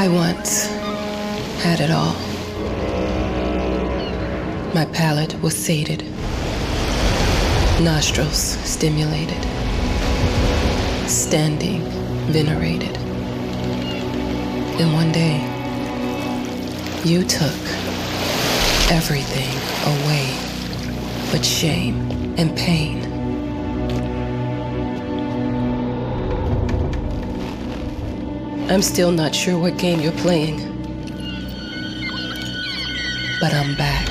I once had it all. My palate was sated, nostrils stimulated, standing venerated. And one day, you took everything away but shame and pain. I'm still not sure what game you're playing, but I'm back.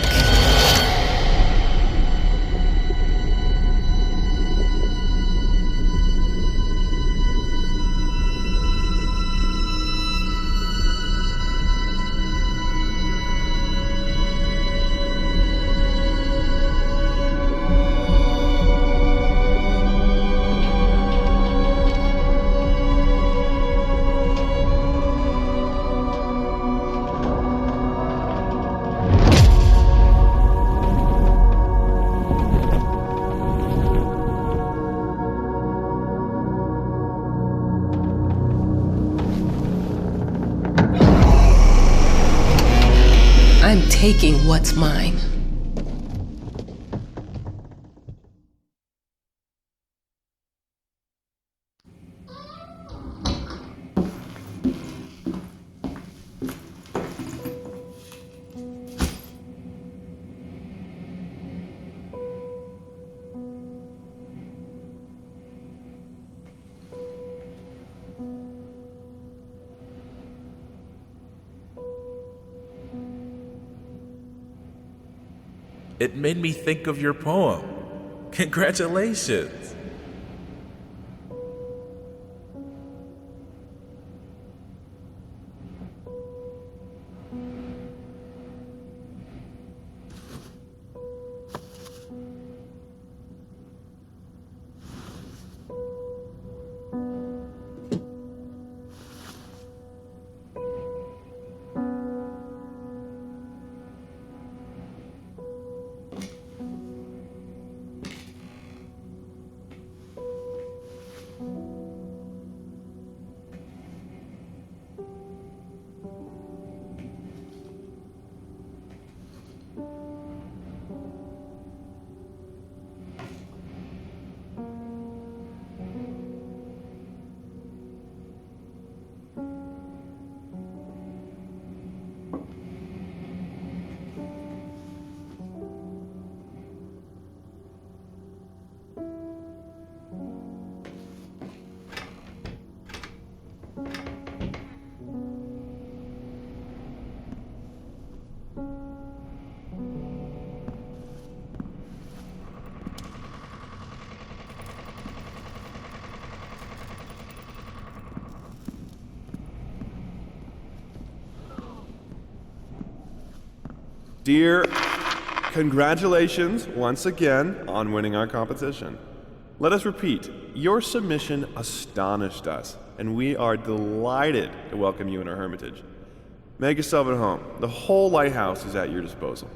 I'm taking what's mine. It made me think of your poem. Congratulations. Dear, congratulations once again on winning our competition. Let us repeat, your submission astonished us, and we are delighted to welcome you in our hermitage. Make yourself at home. The whole lighthouse is at your disposal.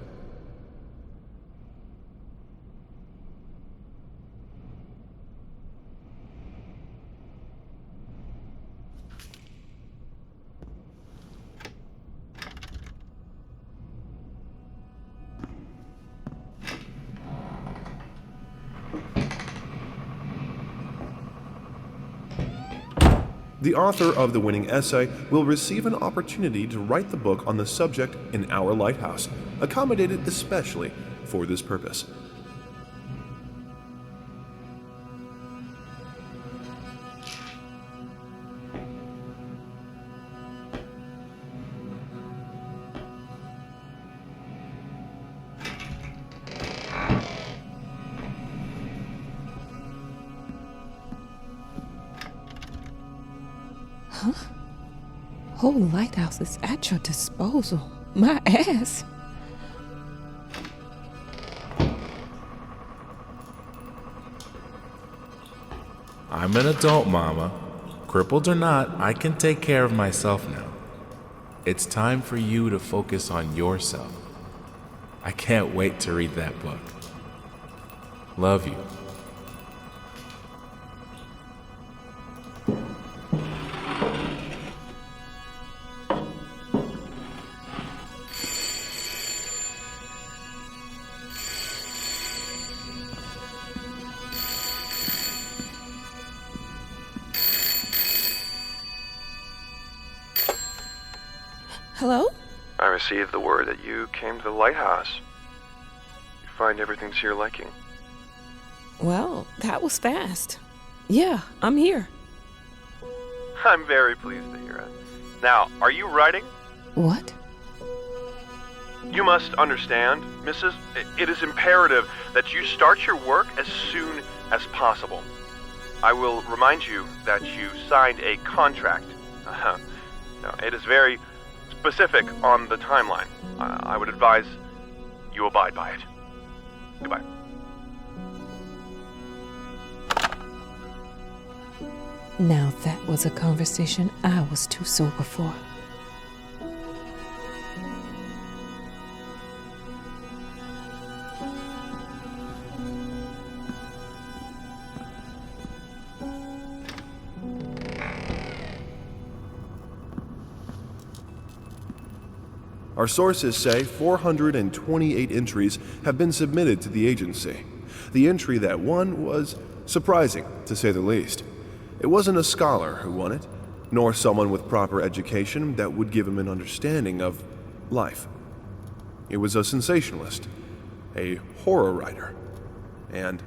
The author of the winning essay will receive an opportunity to write the book on the subject in our lighthouse, accommodated especially for this purpose. Huh? Whole lighthouse is at your disposal. My ass. I'm an adult, Mama. Crippled or not, I can take care of myself now. It's time for you to focus on yourself. I can't wait to read that book. Love you. Hello? I received the word that you came to the lighthouse. You find everything to your liking. Well, that was fast. Yeah, I'm here. I'm very pleased to hear it. Now, are you writing? What? You must understand, Mrs. It is imperative that you start your work as soon as possible. I will remind you that you signed a contract. Now, it is very specific on the timeline. I would advise you abide by it. Goodbye. Now that was a conversation I was too sober for. Our sources say 428 entries have been submitted to the agency. The entry that won was surprising, to say the least. It wasn't a scholar who won it, nor someone with proper education that would give him an understanding of life. It was a sensationalist, a horror writer, and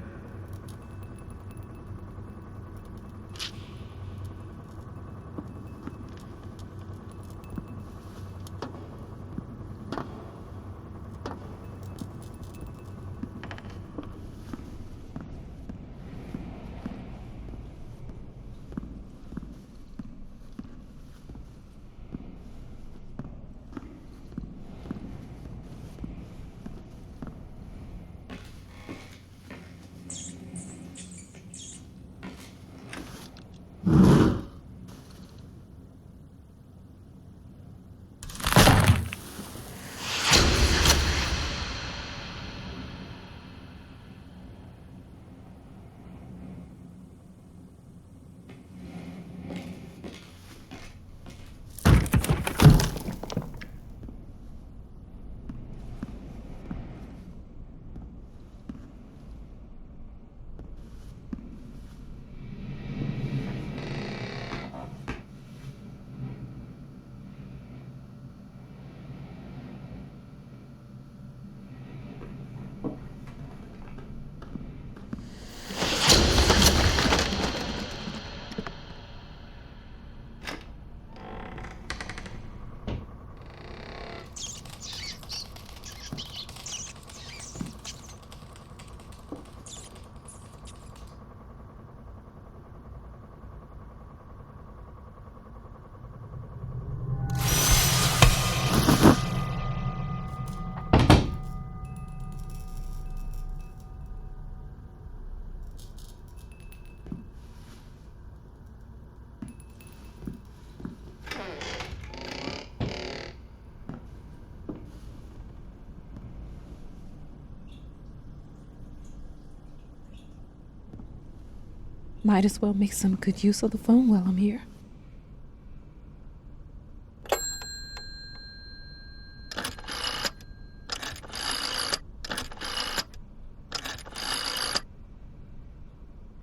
Might as well make some good use of the phone while I'm here.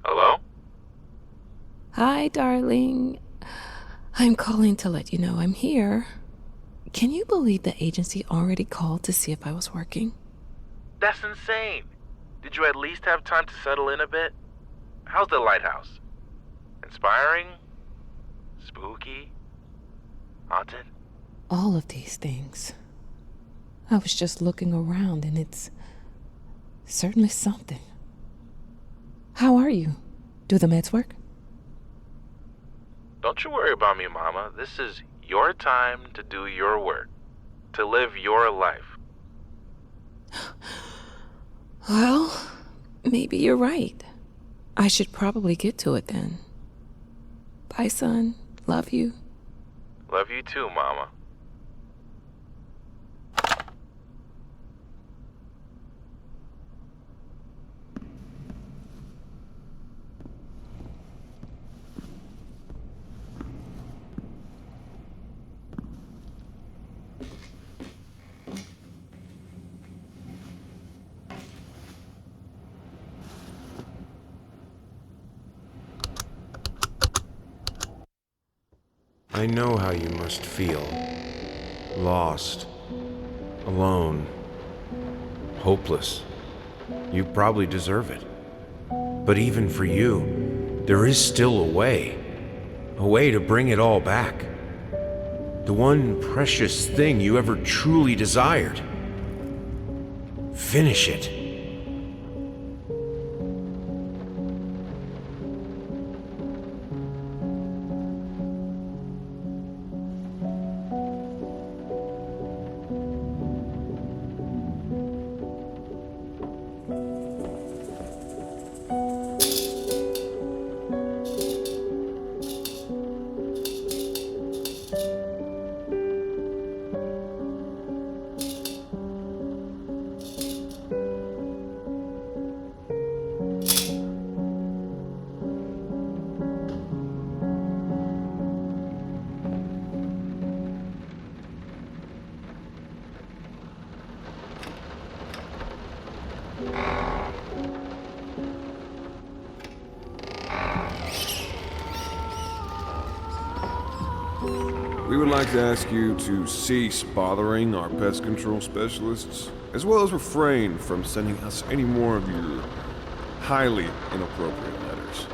Hello? Hi, darling. I'm calling to let you know I'm here. Can you believe the agency already called to see if I was working? That's insane. Did you at least have time to settle in a bit? How's the lighthouse? Inspiring? Spooky? Haunted? All of these things. I was just looking around and it's certainly something. How are you? Do the meds work? Don't you worry about me, Mama. This is your time to do your work, to live your life. Well, maybe you're right. I should probably get to it then. Bye, son. Love you. Love you too, Mama. I know how you must feel. lost, alone, hopeless. You probably deserve it. But even for you, there is still a way to bring it all back. The one precious thing you ever truly desired. Finish it. We would like to ask you to cease bothering our pest control specialists, as well as refrain from sending us any more of your highly inappropriate letters.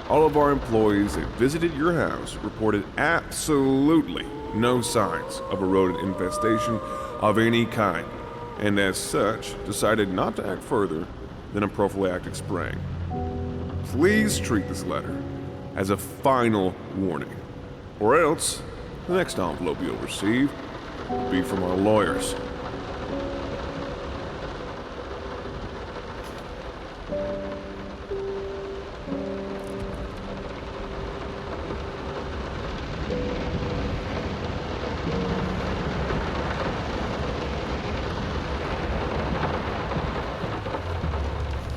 All of our employees that visited your house reported absolutely no signs of a rodent infestation of any kind, and as such, decided not to act further than a prophylactic spraying. Please treat this letter as a final warning, or else the next envelope you'll receive will be from our lawyers.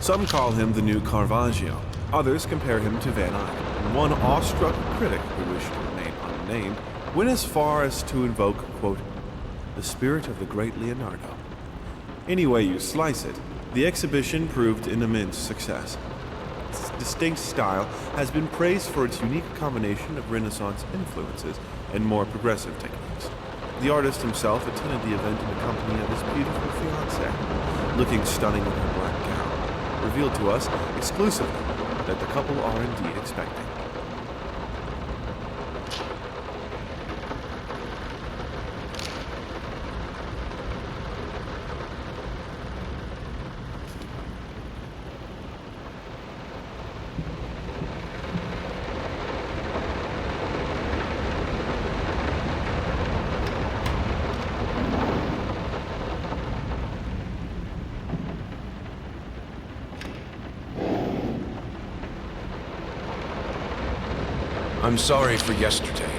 Some call him the new Caravaggio. Others compare him to Van Eyck. One awestruck critic who wished to remain unnamed went as far as to invoke, quote, the spirit of the great Leonardo. Any way you slice it, the exhibition proved an immense success. Its distinct style has been praised for its unique combination of Renaissance influences and more progressive techniques. The artist himself attended the event in the company of his beautiful fiancée, looking stunning in her black gown, revealed to us exclusively that the couple are indeed expecting. I'm sorry for yesterday.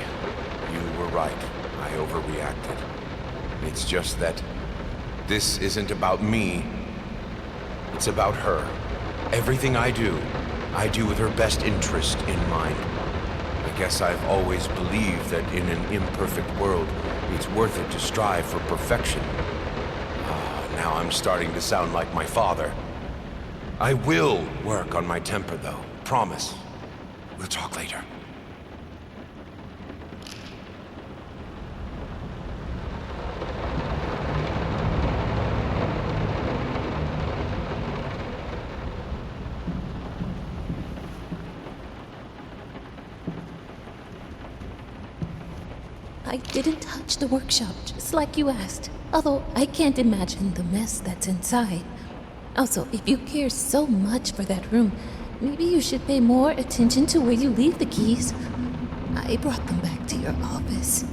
You were right. I overreacted. It's just that this isn't about me. It's about her. Everything I do with her best interest in mind. I guess I've always believed that in an imperfect world, it's worth it to strive for perfection. Now I'm starting to sound like my father. I will work on my temper, though. Promise. We'll talk later. I didn't touch the workshop, just like you asked. Although I can't imagine the mess that's inside. Also, if you care so much for that room, maybe you should pay more attention to where you leave the keys. I brought them back to your office.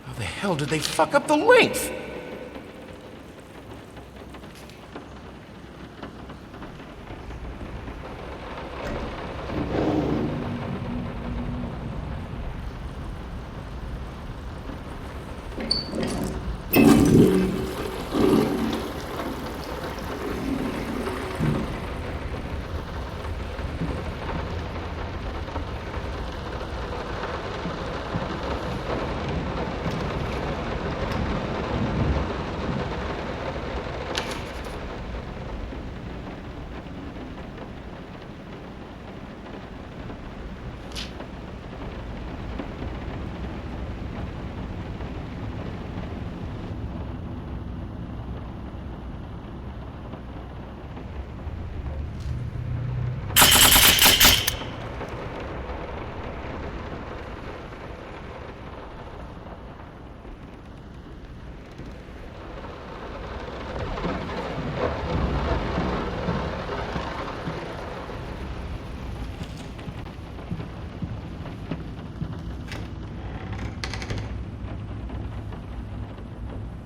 How the hell did they fuck up the length?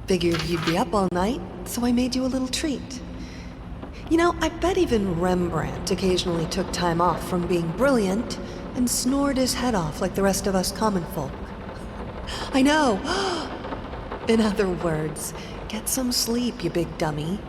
Figured you'd be up all night, so I made you a little treat. You know, I bet even Rembrandt occasionally took time off from being brilliant and snored his head off like the rest of us common folk. I know! In other words, get some sleep, you big dummy.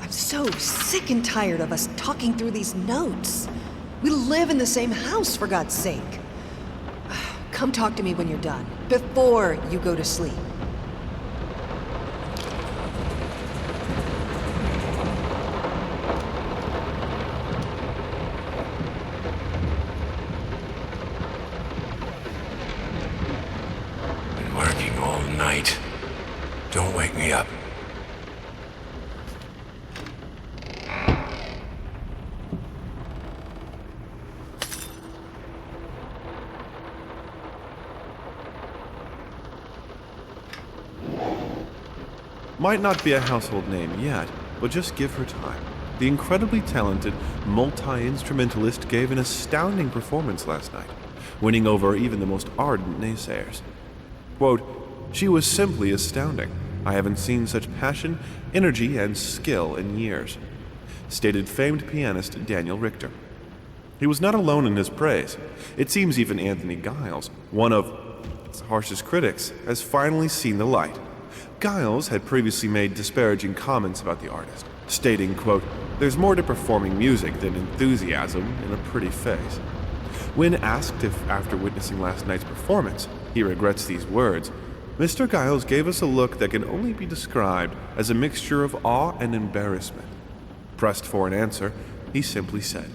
So sick and tired of us talking through these notes. We live in the same house, for God's sake. Come talk to me when you're done, before you go to sleep. Been working all night. Don't wake me up. Might not be a household name yet, but just give her time. The incredibly talented multi-instrumentalist gave an astounding performance last night, winning over even the most ardent naysayers. Quote, "She was simply astounding. I haven't seen such passion, energy, and skill in years," stated famed pianist Daniel Richter. He was not alone in his praise. It seems even Anthony Giles, one of its harshest critics, has finally seen the light. Giles had previously made disparaging comments about the artist, stating, quote, "There's more to performing music than enthusiasm in a pretty face." When asked if, after witnessing last night's performance, he regrets these words, Mr. Giles gave us a look that can only be described as a mixture of awe and embarrassment. Pressed for an answer, he simply said,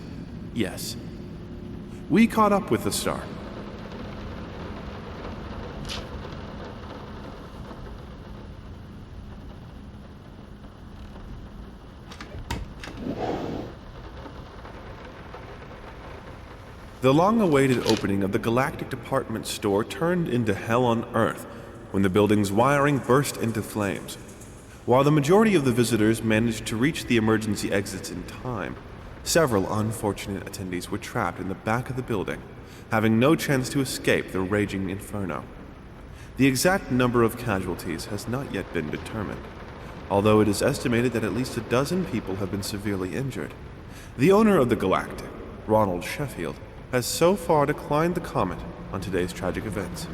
"Yes." We caught up with the star. The long-awaited opening of the Galactic Department Store turned into hell on Earth when the building's wiring burst into flames. While the majority of the visitors managed to reach the emergency exits in time, several unfortunate attendees were trapped in the back of the building, having no chance to escape the raging inferno. The exact number of casualties has not yet been determined, although it is estimated that at least a dozen people have been severely injured. The owner of the Galactic, Ronald Sheffield, has so far declined to comment on today's tragic events.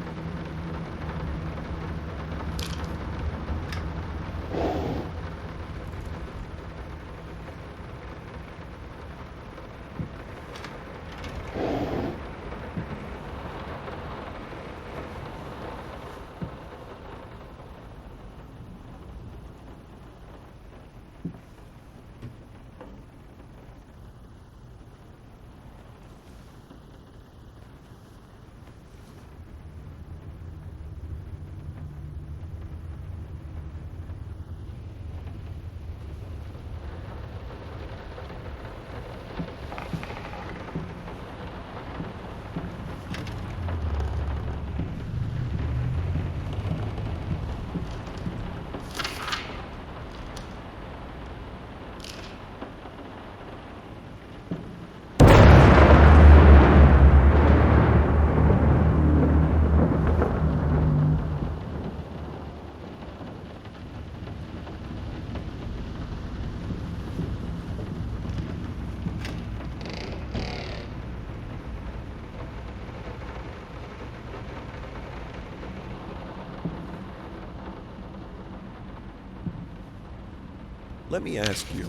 let me ask you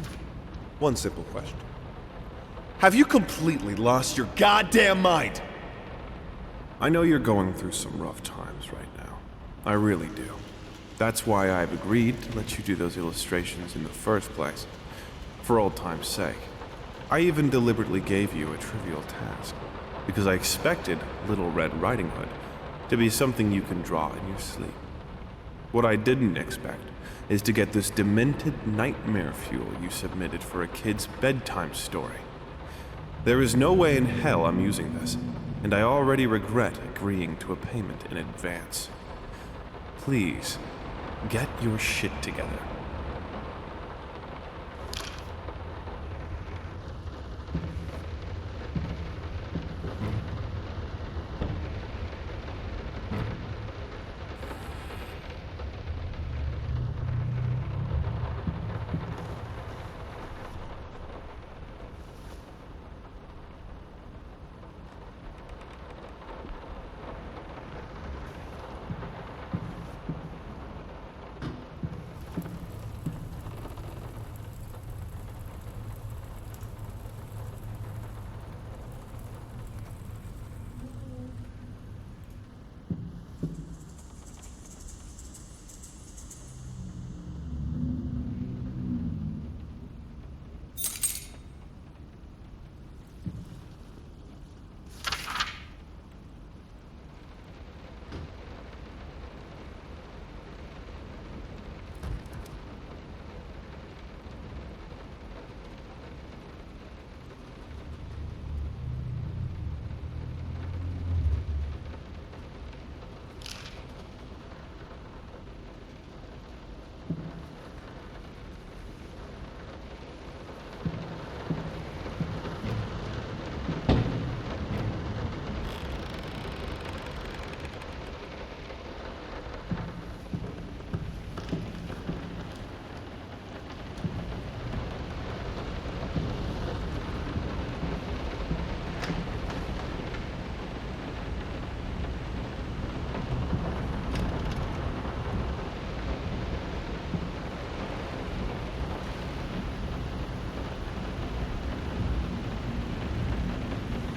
one simple question. Have you completely lost your goddamn mind? I know you're going through some rough times right now. I really do. That's why I've agreed to let you do those illustrations in the first place, for old time's sake. I even deliberately gave you a trivial task, because I expected Little Red Riding Hood to be something you can draw in your sleep. What I didn't expect is to get this demented nightmare fuel you submitted for a kid's bedtime story. There is no way in hell I'm using this, and I already regret agreeing to a payment in advance. Please, get your shit together.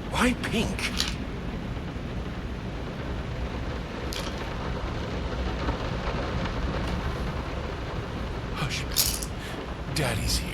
Why pink? Hush. Daddy's here.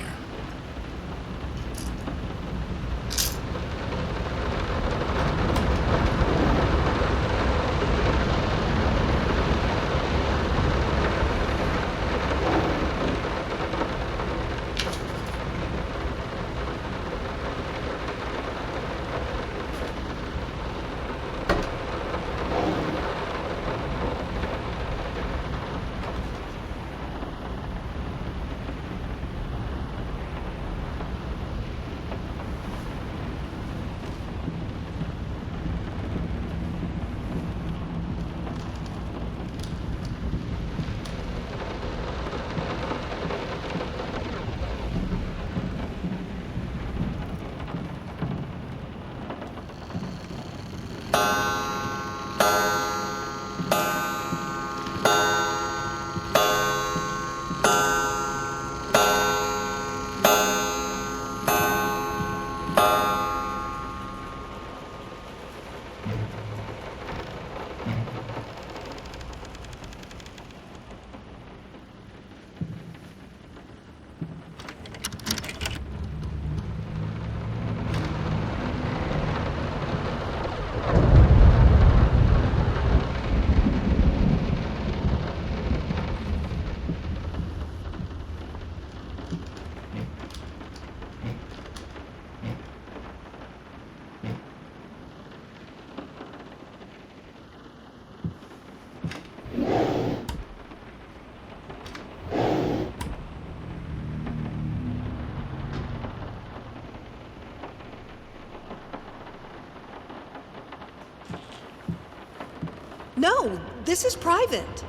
No, this is private.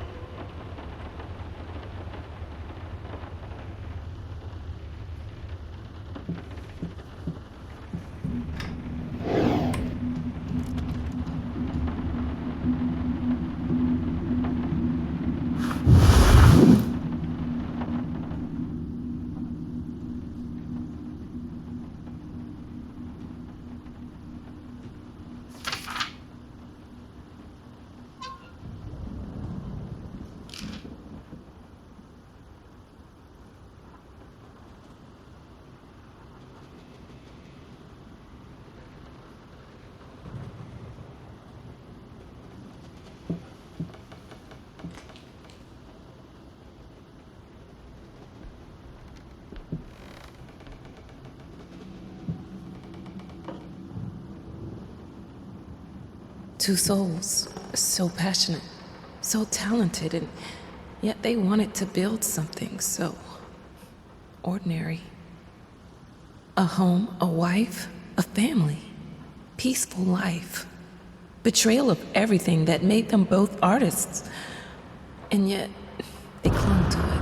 Two souls, so passionate, so talented, and yet they wanted to build something so ordinary. A home, a wife, a family, peaceful life. Betrayal of everything that made them both artists. And yet, they clung to it.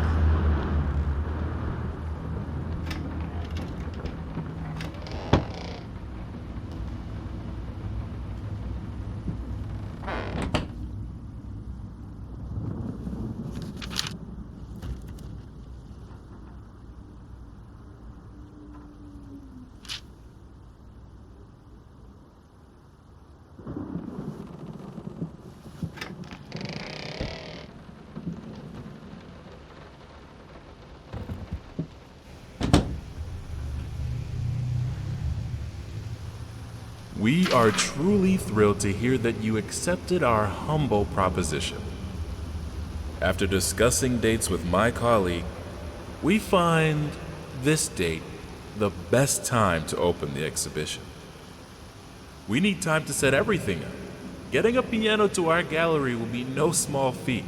We are truly thrilled to hear that you accepted our humble proposition. After discussing dates with my colleague, we find this date the best time to open the exhibition. We need time to set everything up. Getting a piano to our gallery will be no small feat.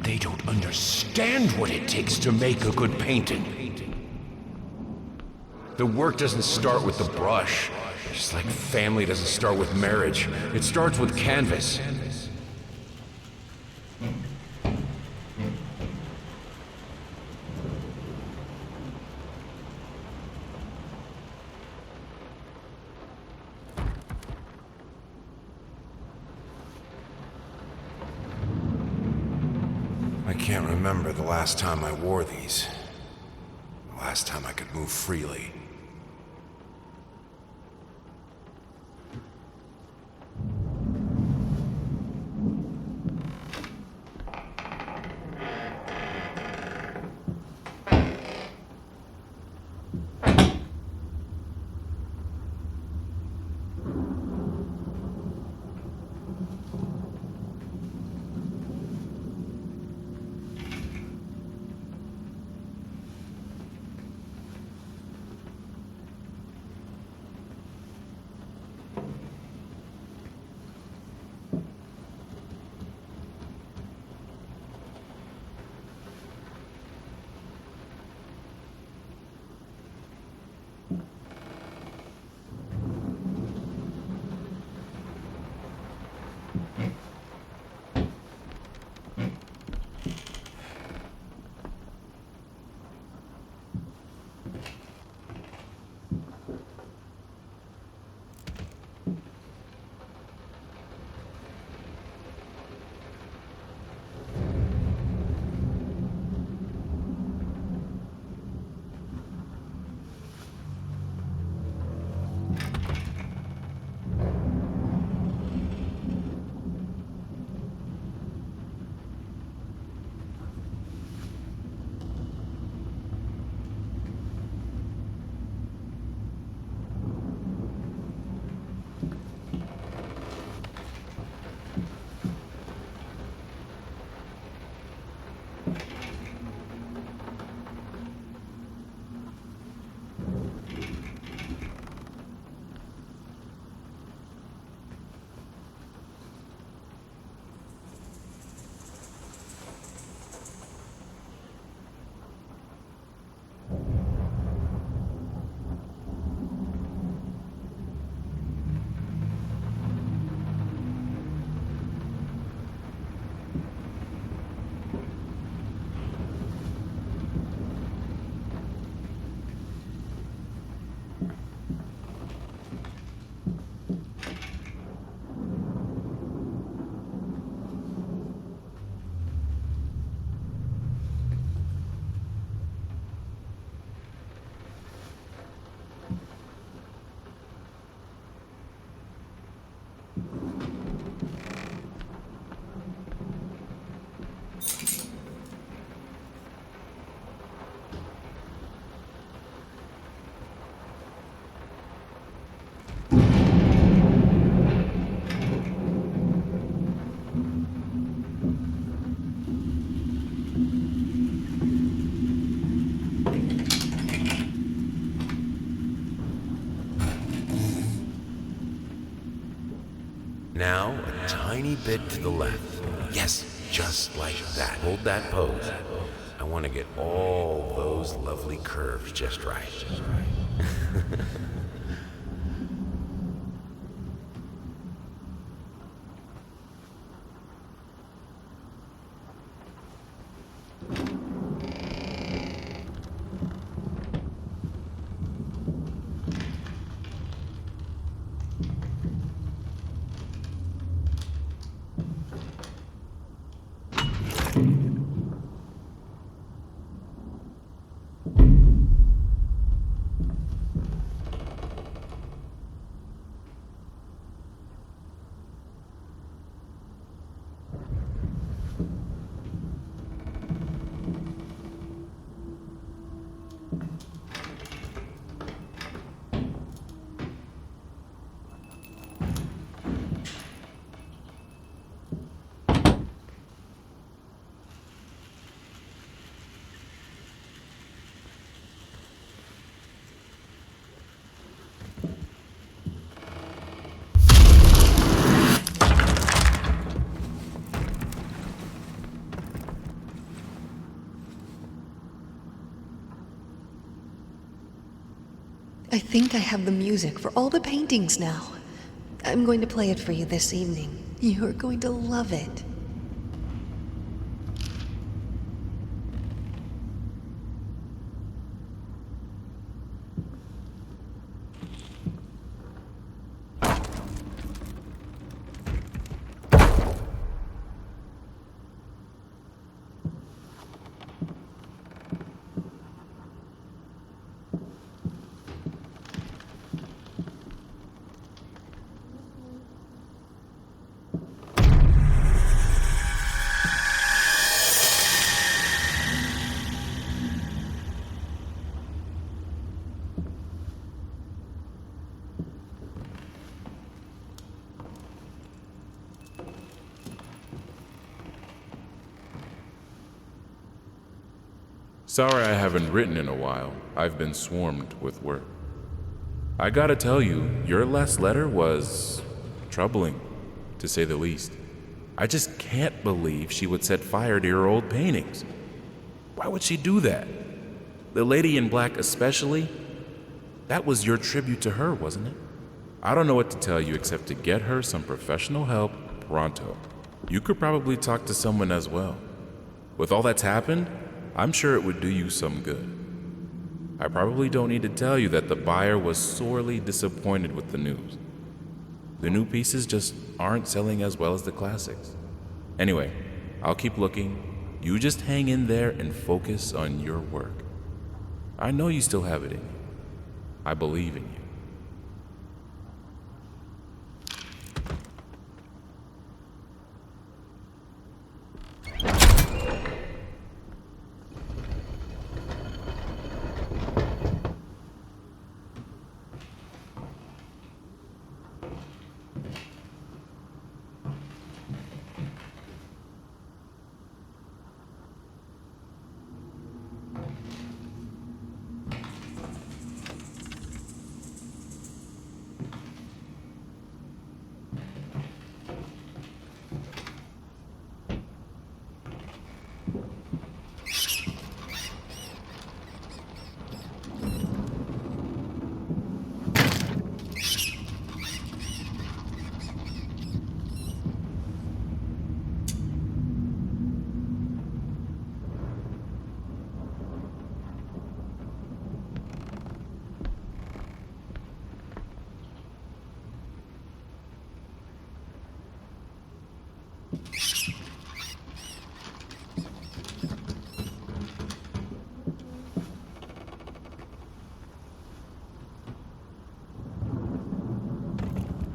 They don't understand what it takes to make a good painting. The work doesn't start with the brush, just like family doesn't start with marriage. It starts with canvas. I can't remember the last time I wore these. The last time I could move freely. Now, a tiny bit to the left. Yes, just like that. Hold that pose. I want to get all those lovely curves just right. I think I have the music for all the paintings now. I'm going to play it for you this evening. You're going to love it. Sorry I haven't written in a while. I've been swarmed with work. I gotta tell you, your last letter was troubling, to say the least. I just can't believe she would set fire to your old paintings. Why would she do that? The lady in black especially? That was your tribute to her, wasn't it? I don't know what to tell you except to get her some professional help pronto. You could probably talk to someone as well. With all that's happened, I'm sure it would do you some good. I probably don't need to tell you that the buyer was sorely disappointed with the news. The new pieces just aren't selling as well as the classics. Anyway, I'll keep looking. You just hang in there and focus on your work. I know you still have it in you. I believe in you.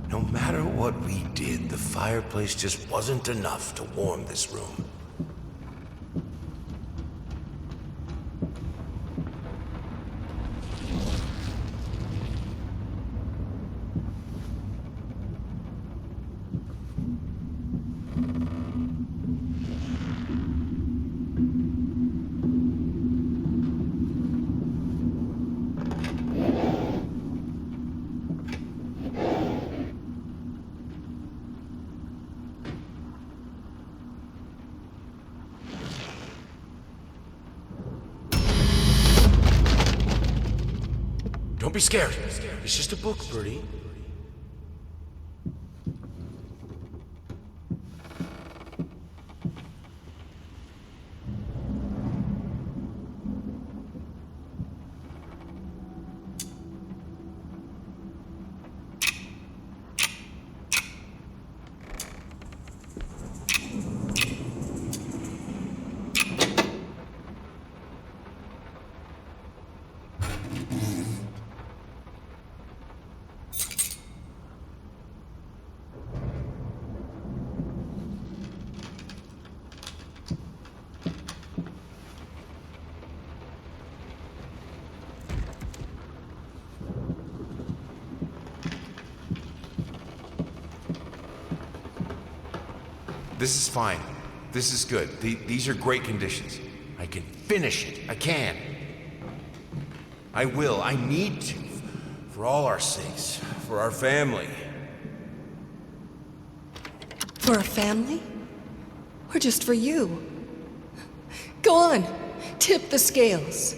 No matter what we did, the fireplace just wasn't enough to warm this room. Don't be scared. It's just a book, Birdie. This is fine. This is good. These are great conditions. I can finish it. I can. I will. I need to. For all our sakes. For our family. For a family? Or just for you? Go on, tip the scales.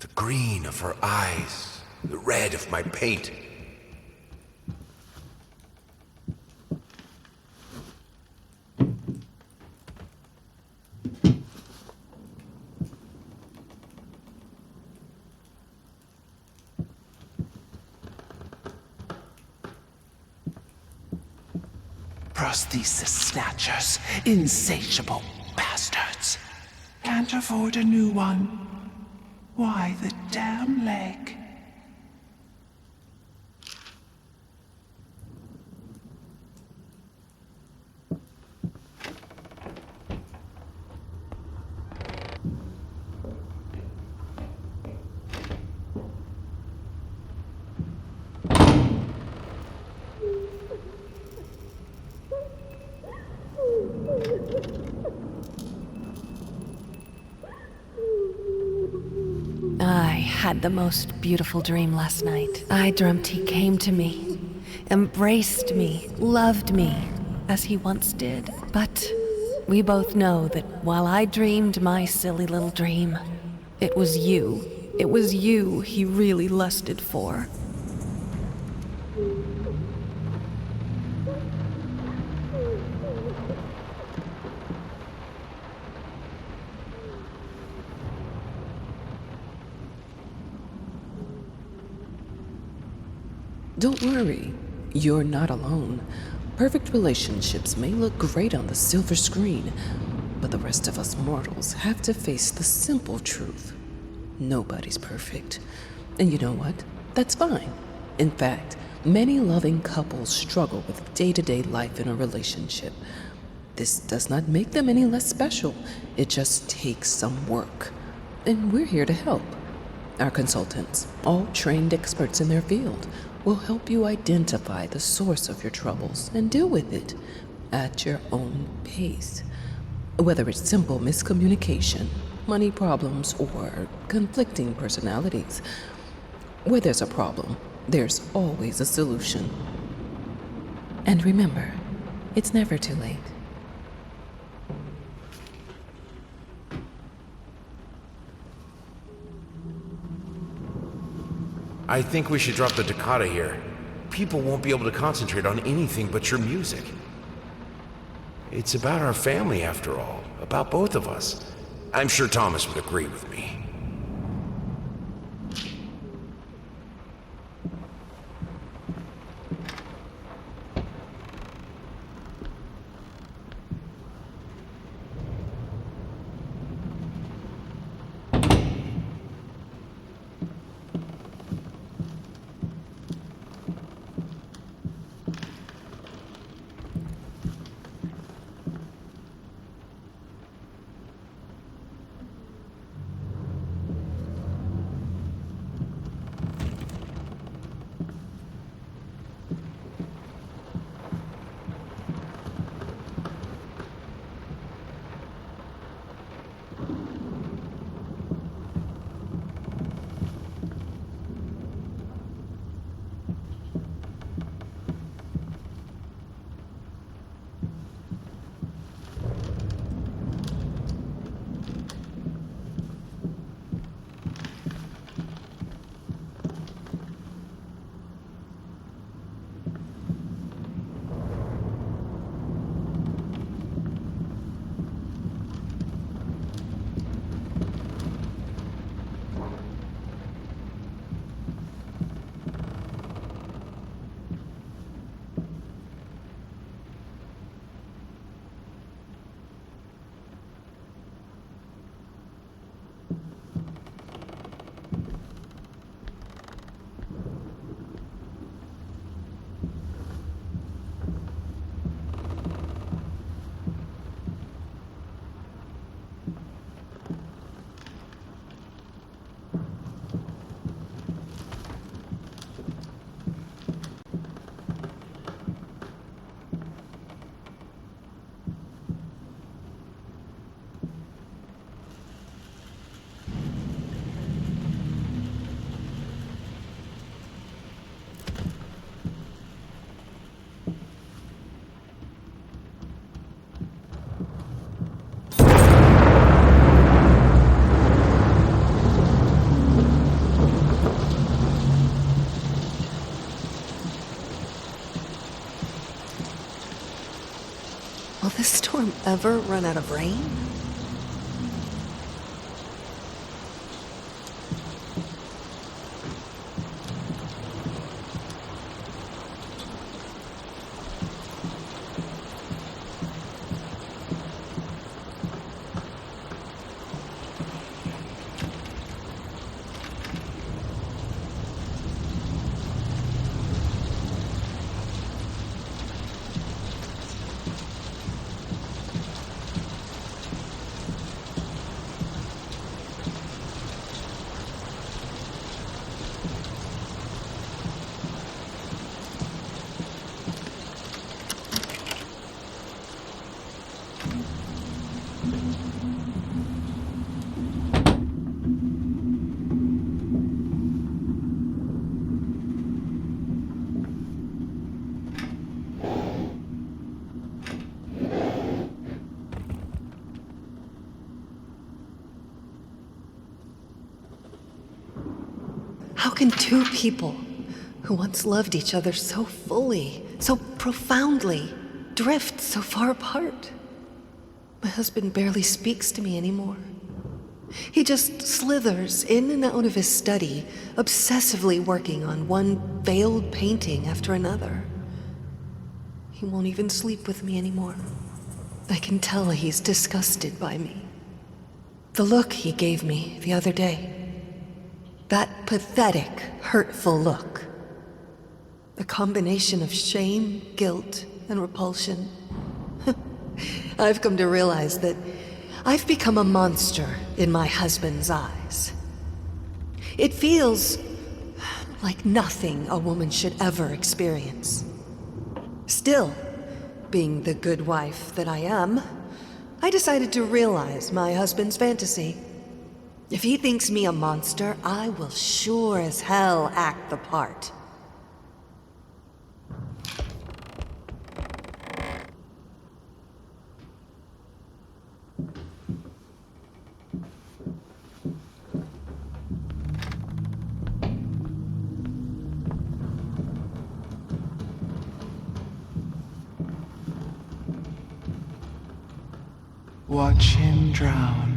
The green of her eyes. The red of my paint. Prosthesis snatchers, insatiable bastards. Can't afford a new one. Why the damn leg? I had the most beautiful dream last night. I dreamt he came to me, embraced me, loved me, as he once did. But we both know that while I dreamed my silly little dream, it was you. It was you he really lusted for. Don't worry, you're not alone. Perfect relationships may look great on the silver screen, but the rest of us mortals have to face the simple truth. Nobody's perfect. And you know what? That's fine. In fact, many loving couples struggle with day-to-day life in a relationship. This does not make them any less special. It just takes some work. And we're here to help. Our consultants, all trained experts in their field, will help you identify the source of your troubles and deal with it at your own pace. Whether it's simple miscommunication, money problems, or conflicting personalities, where there's a problem, there's always a solution. And remember, it's never too late. I think we should drop the toccata here. People won't be able to concentrate on anything but your music. It's about our family, after all. About both of us. I'm sure Thomas would agree with me. Will this storm ever run out of rain? How can two people who once loved each other so fully, so profoundly, drift so far apart? My husband barely speaks to me anymore. He just slithers in and out of his study, obsessively working on one veiled painting after another. He won't even sleep with me anymore. I can tell he's disgusted by me. The look he gave me the other day. That pathetic, hurtful look. A combination of shame, guilt, and repulsion. I've come to realize that I've become a monster in my husband's eyes. It feels like nothing a woman should ever experience. Still, being the good wife that I am, I decided to realize my husband's fantasy. If he thinks me a monster, I will sure as hell act the part. Watch him drown.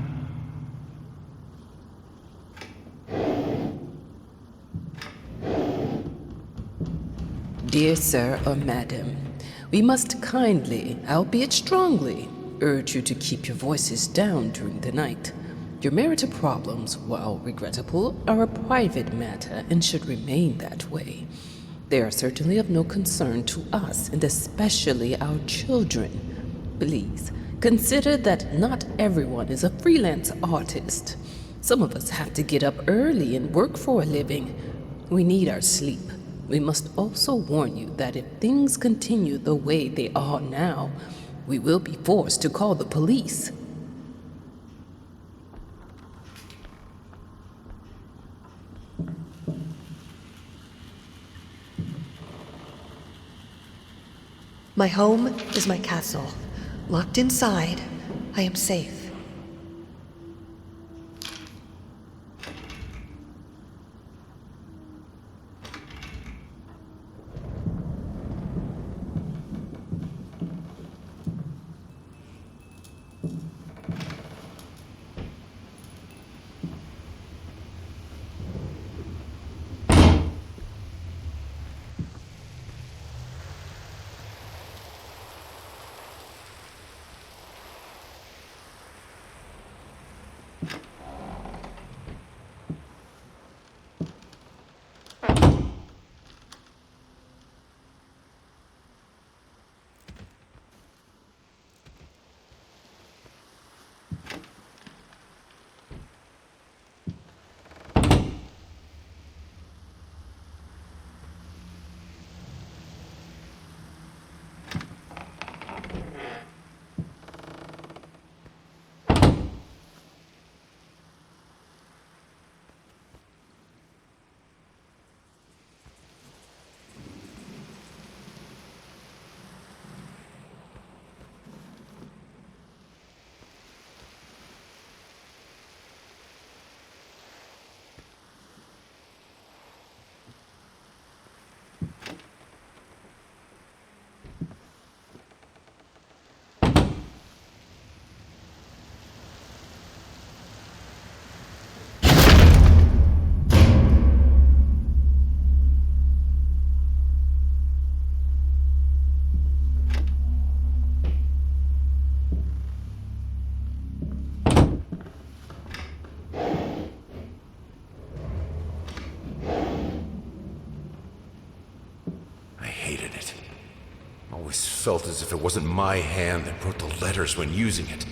Dear sir or madam, we must kindly, albeit strongly, urge you to keep your voices down during the night. Your marital problems, while regrettable, are a private matter and should remain that way. They are certainly of no concern to us, and especially our children. Please, consider that not everyone is a freelance artist. Some of us have to get up early and work for a living. We need our sleep. We must also warn you that if things continue the way they are now, we will be forced to call the police. My home is my castle. Locked inside, I am safe. felt as if it wasn't my hand that wrote the letters when using it.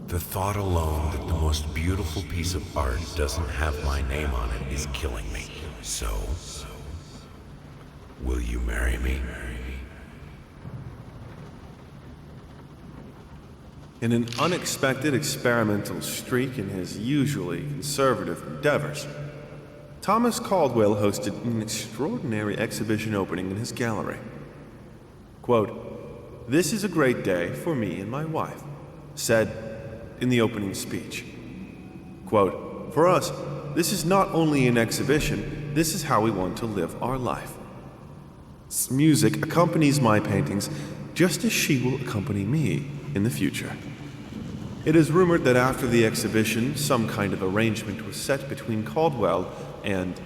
The thought alone that the most beautiful piece of art doesn't have my name on it is killing me. So, will you marry me? In an unexpected experimental streak in his usually conservative endeavors, Thomas Caldwell hosted an extraordinary exhibition opening in his gallery. Quote, "This is a great day for me and my wife," said in the opening speech. Quote, "For us, this is not only an exhibition, this is how we want to live our life. Music accompanies my paintings just as she will accompany me in the future." It is rumored that after the exhibition, some kind of arrangement was set between Caldwell and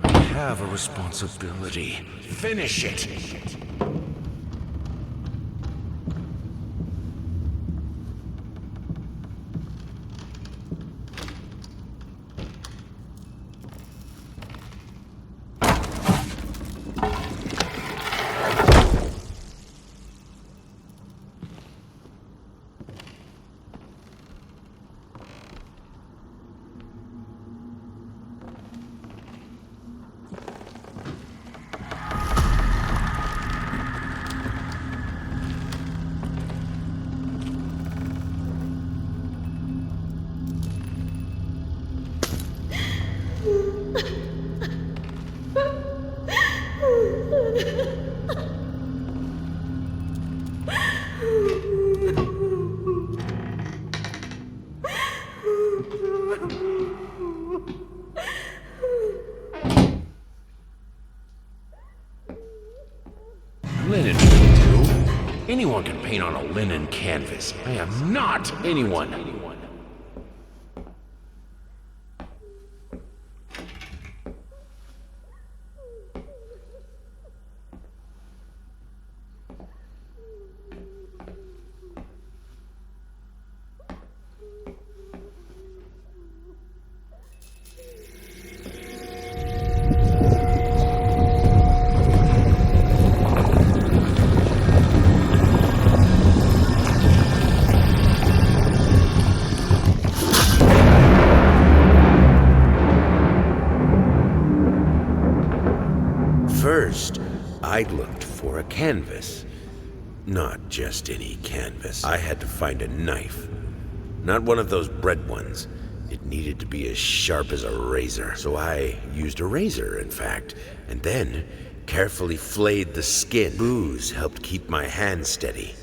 I have a responsibility. Finish it! Linen will do. Anyone can paint on a linen canvas. I am not anyone. First, I looked for a canvas. Not just any canvas. I had to find a knife. Not one of those bread ones. It needed to be as sharp as a razor. So I used a razor, in fact, and then carefully flayed the skin. Booze helped keep my hand steady.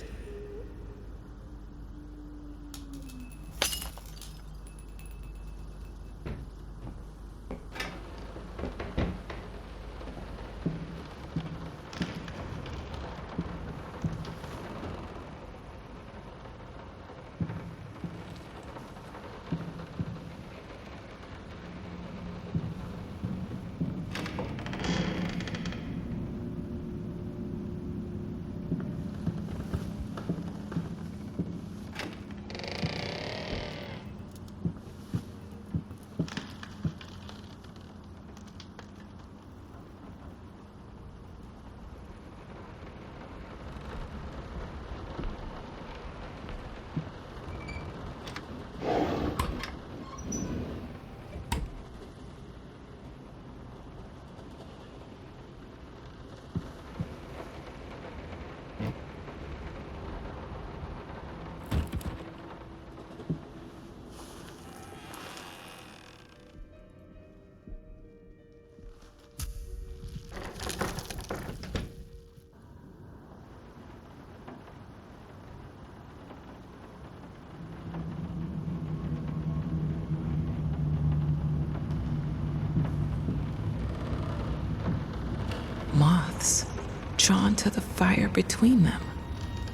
Moths, drawn to the fire between them,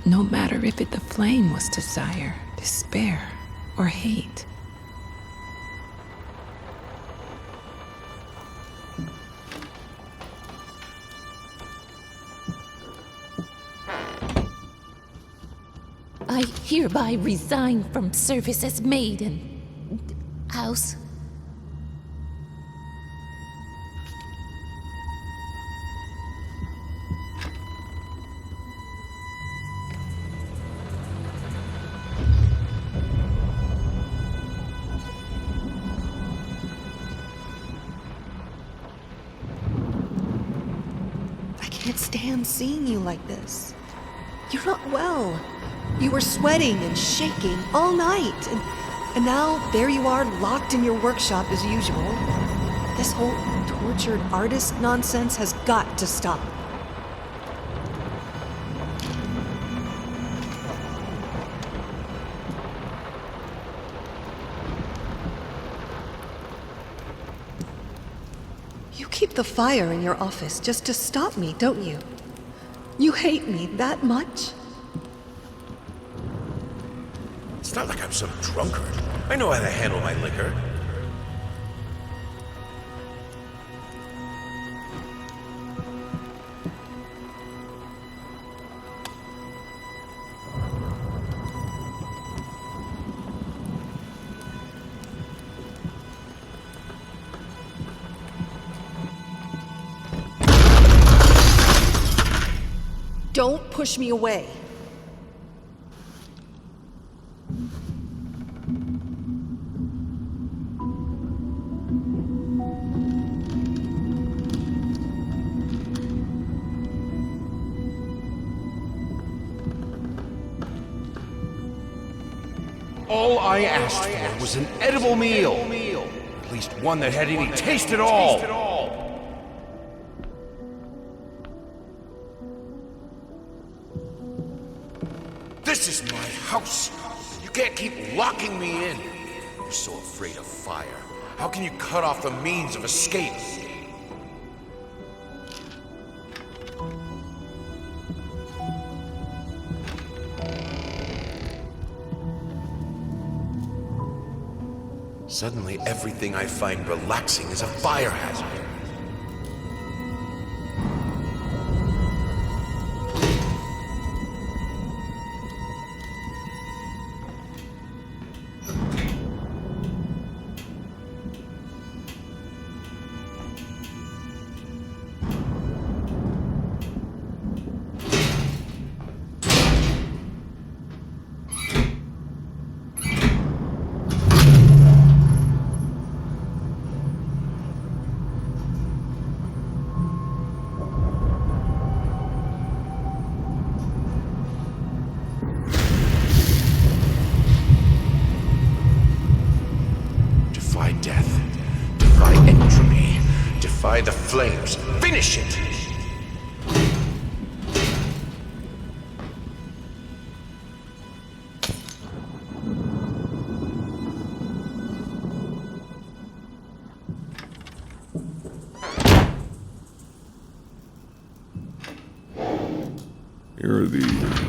no matter if the flame was desire, despair, or hate. I hereby resign from service as maid in house. I can't stand seeing you like this. You're not well. You were sweating and shaking all night, and now there you are locked in your workshop as usual. This whole tortured artist nonsense has got to stop. You keep the fire in your office just to stop me, don't you? You hate me that much? It's not like I'm some drunkard. I know how to handle my liquor. Don't push me away. All I asked for was an edible meal. At least one that had any taste at all. This is my house. You can't keep locking me in. You're so afraid of fire. How can you cut off the means of escape? Suddenly, everything I find relaxing is a fire hazard. flames. Finish it! Here are the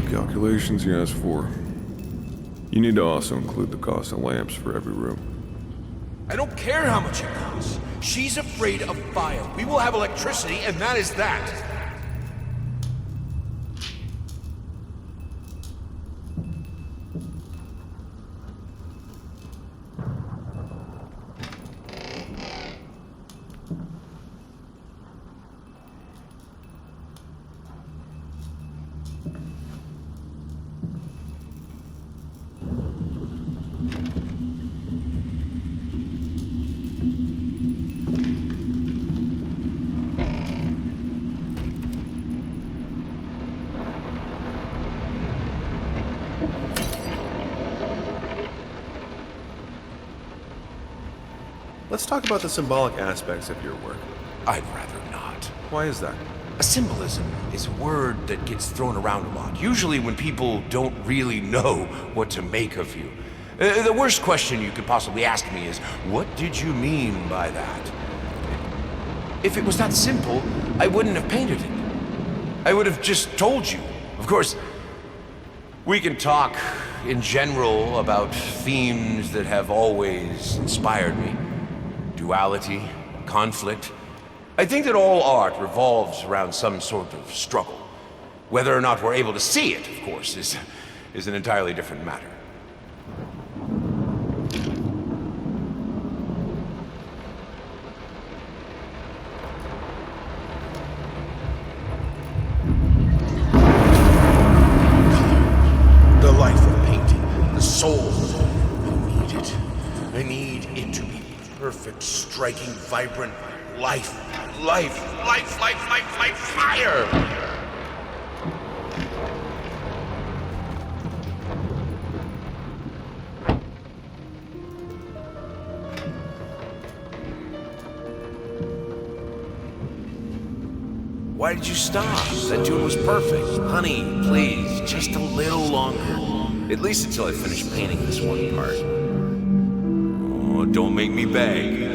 calculations you asked for. You need to also include the cost of lamps for every room. I don't care how much it costs. She's afraid of fire. We will have electricity, and that is that. Let's talk about the symbolic aspects of your work. I'd rather not. Why is that? A symbolism is a word that gets thrown around a lot, usually when people don't really know what to make of you. The worst question you could possibly ask me is, what did you mean by that? If it was that simple, I wouldn't have painted it. I would have just told you. Of course, we can talk in general about themes that have always inspired me. Duality, conflict. I think that all art revolves around some sort of struggle. Whether or not we're able to see it, of course, is an entirely different matter. The life of painting, the soul. I need it. I need it to be perfect, striking, vibrant life, fire! Why did you stop? That tune was perfect. Honey, please, just a little longer. At least until I finish painting this one part. Oh, don't make me beg.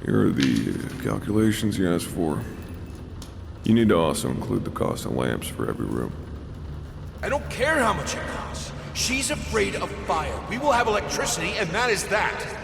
Here are the calculations you asked for. You need to also include the cost of lamps for every room. I don't care how much it costs. She's afraid of fire. We will have electricity, and that is that.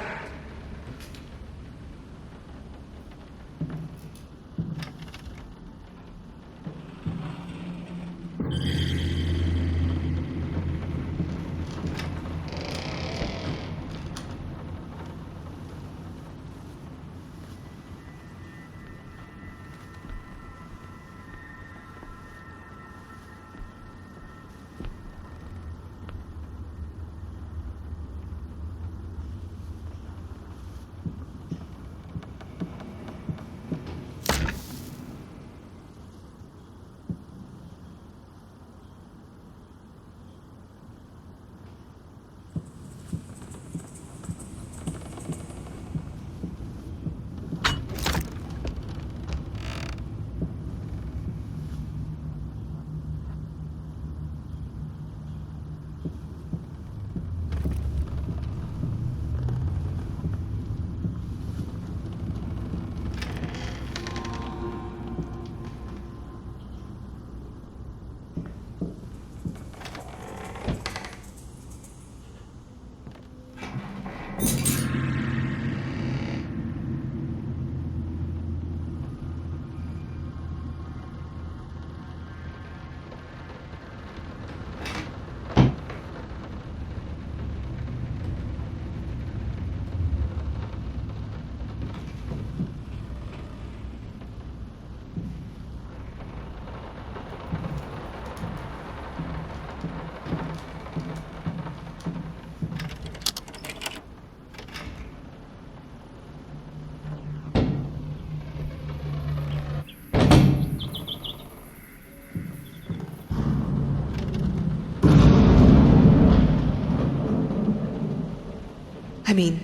mean,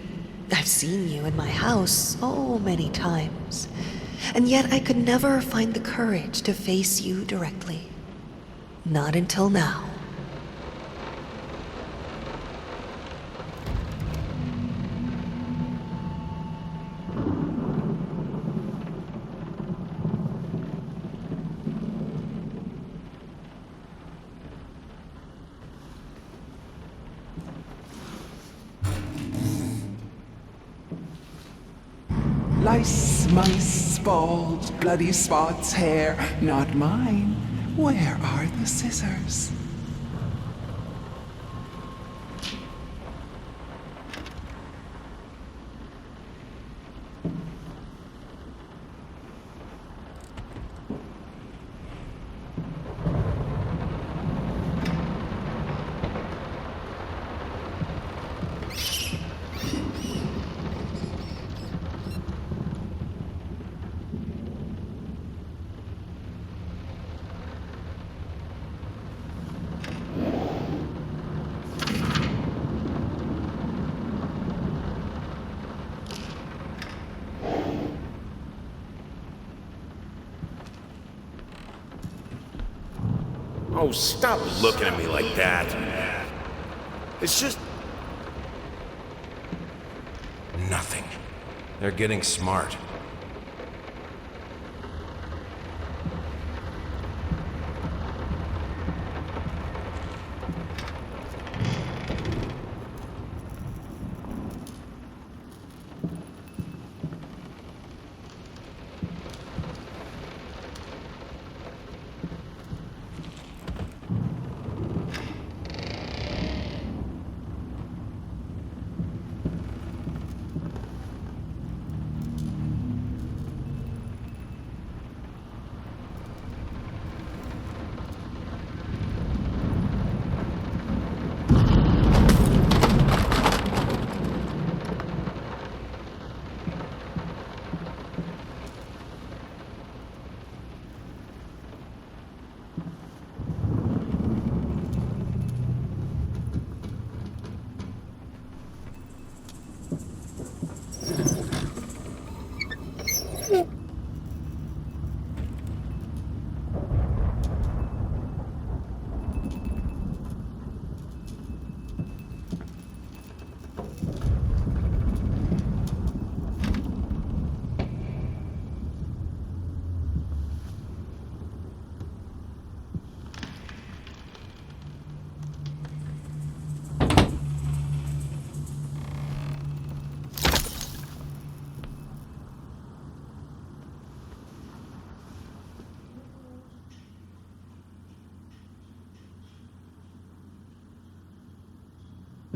I've seen you in my house so many times, and yet I could never find the courage to face you directly. Not until now. Lice, mice, balls, bloody spots, hair, not mine. Where are the scissors? Oh, stop looking at me like that. It's just... Nothing. They're getting smart.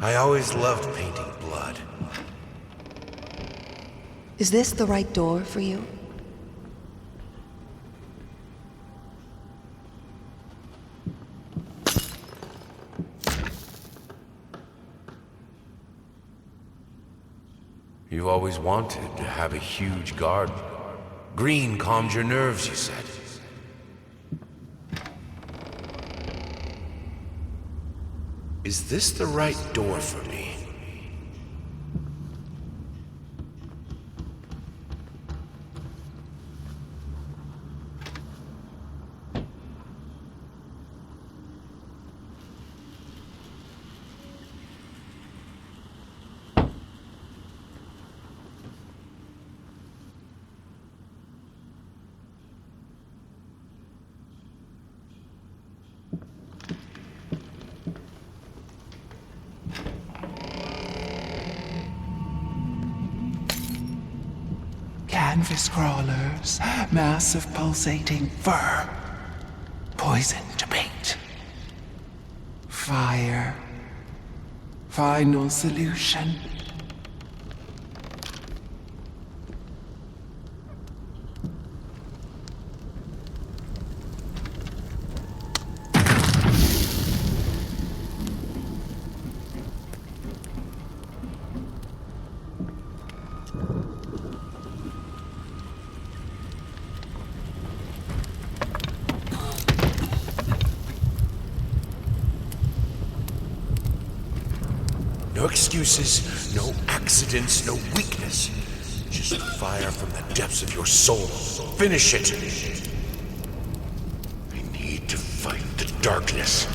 I always loved painting blood. Is this the right door for you? You always wanted to have a huge garden. Green calmed your nerves, you said. Is this the right door for me? Canvas crawlers, massive pulsating fur, poison to paint, fire, final solution. No excuses, no accidents, no weakness. Just fire from the depths of your soul. Finish it. I need to fight the darkness.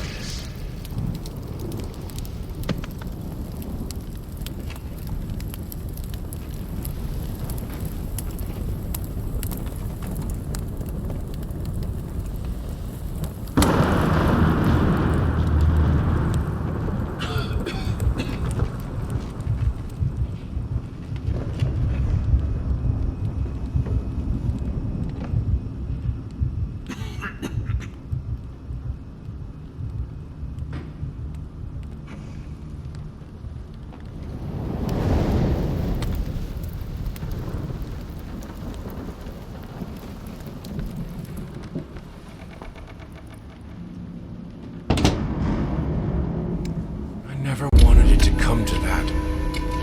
Come to that.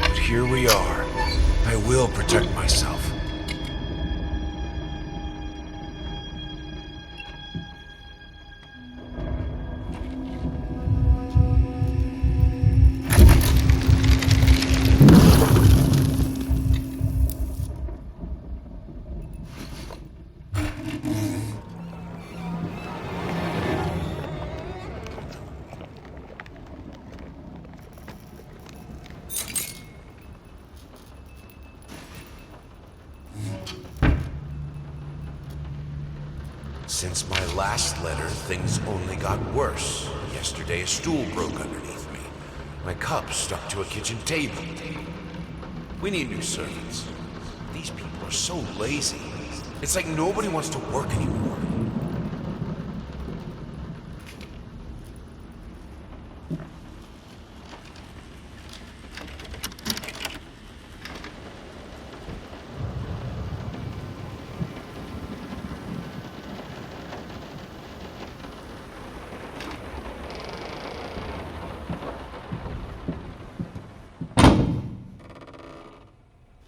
But here we are. I will protect myself. Since my last letter, things only got worse. Yesterday, a stool broke underneath me. My cup stuck to a kitchen table. We need new servants. These people are so lazy. It's like nobody wants to work anymore.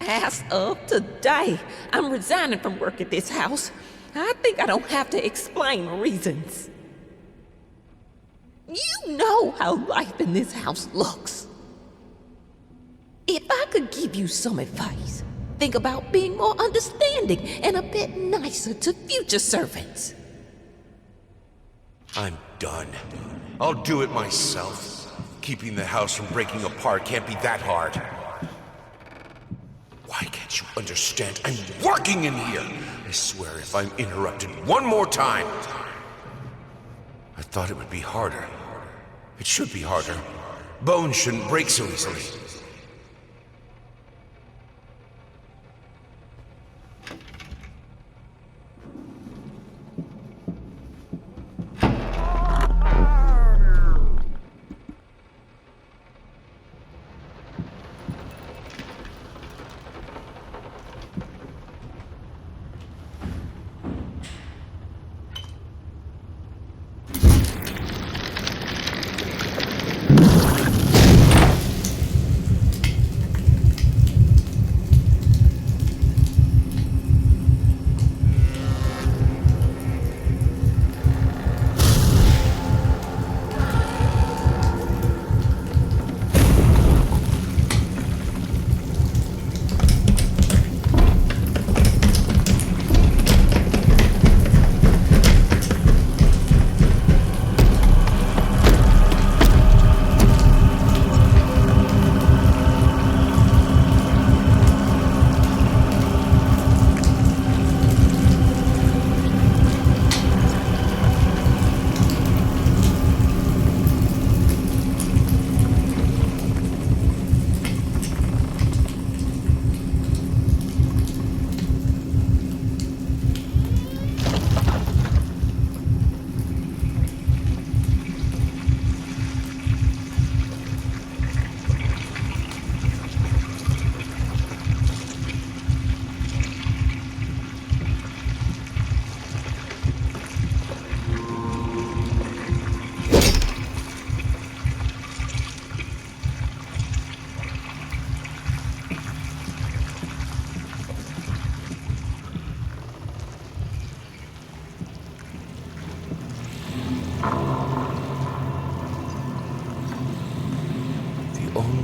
As of today, I'm resigning from work at this house. I think I don't have to explain reasons. You know how life in this house looks. If I could give you some advice, think about being more understanding and a bit nicer to future servants. I'm done. I'll do it myself. Keeping the house from breaking apart can't be that hard. Why can't you understand? I'm working in here! I swear if I'm interrupted one more time... I thought it would be harder. It should be harder. Bones shouldn't break so easily.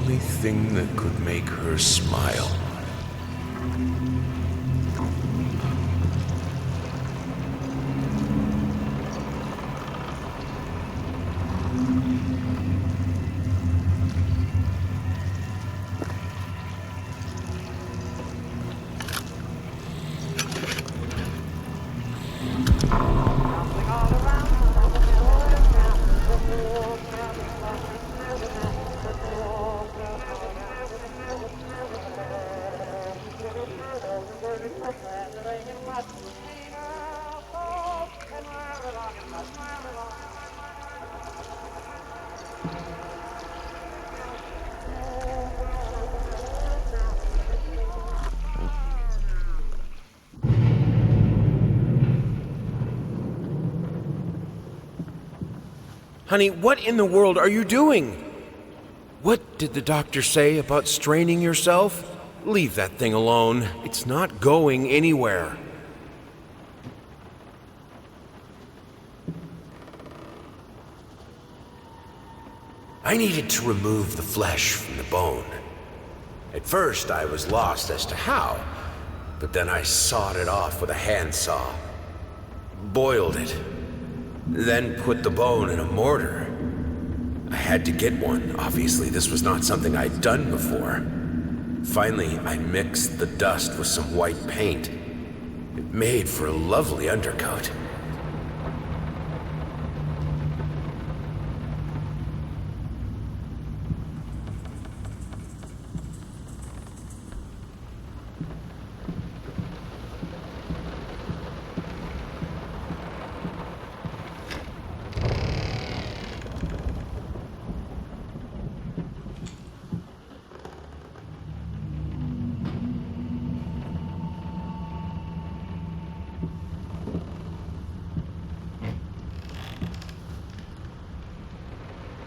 only thing that could make her smile. Honey, what in the world are you doing? What did the doctor say about straining yourself? Leave that thing alone. It's not going anywhere. I needed to remove the flesh from the bone. At first, I was lost as to how, but then I sawed it off with a handsaw, boiled it, then put the bone in a mortar. I had to get one. Obviously, this was not something I'd done before. Finally, I mixed the dust with some white paint. It made for a lovely undercoat.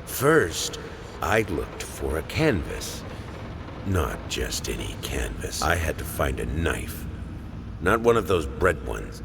First, I looked for a canvas. Not just any canvas. I had to find a knife. Not one of those bread ones.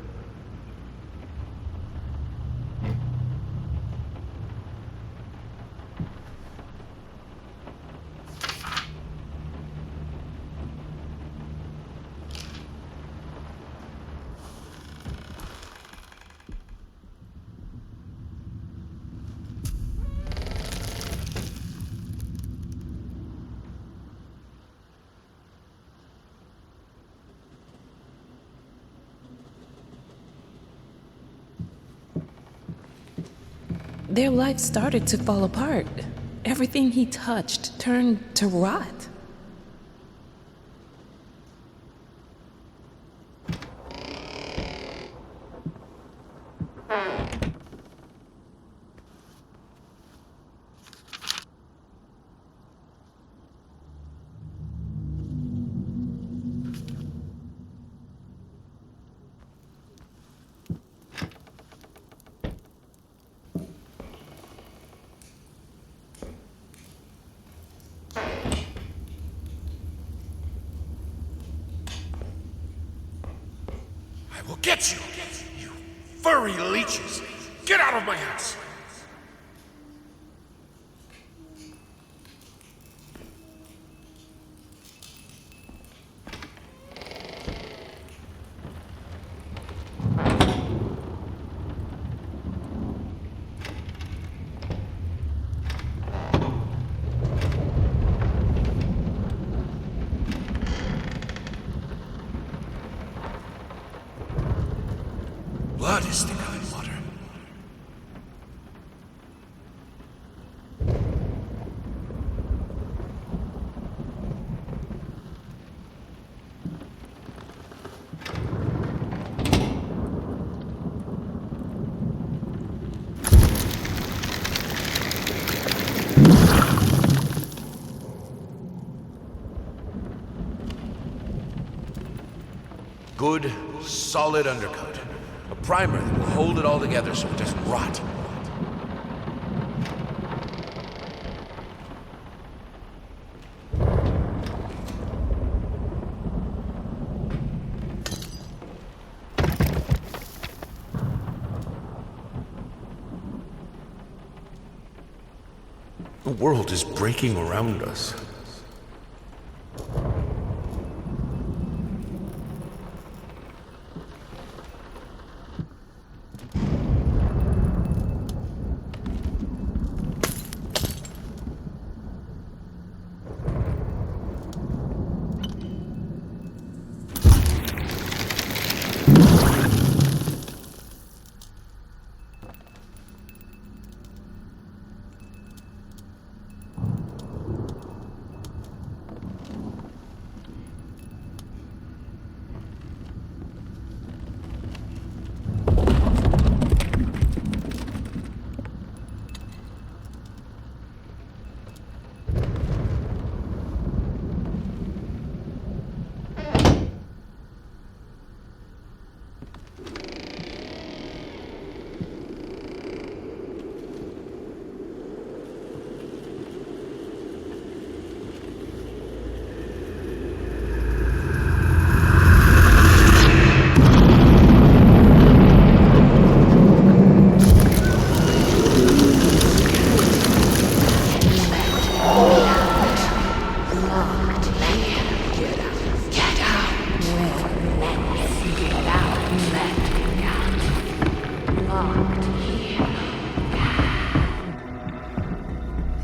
Their life started to fall apart. Everything he touched turned to rot. I will get you, you furry leeches! Get out of my house! Blood is thicker than water. Good, solid undercoat. A primer that will hold it all together so it doesn't rot. The world is breaking around us.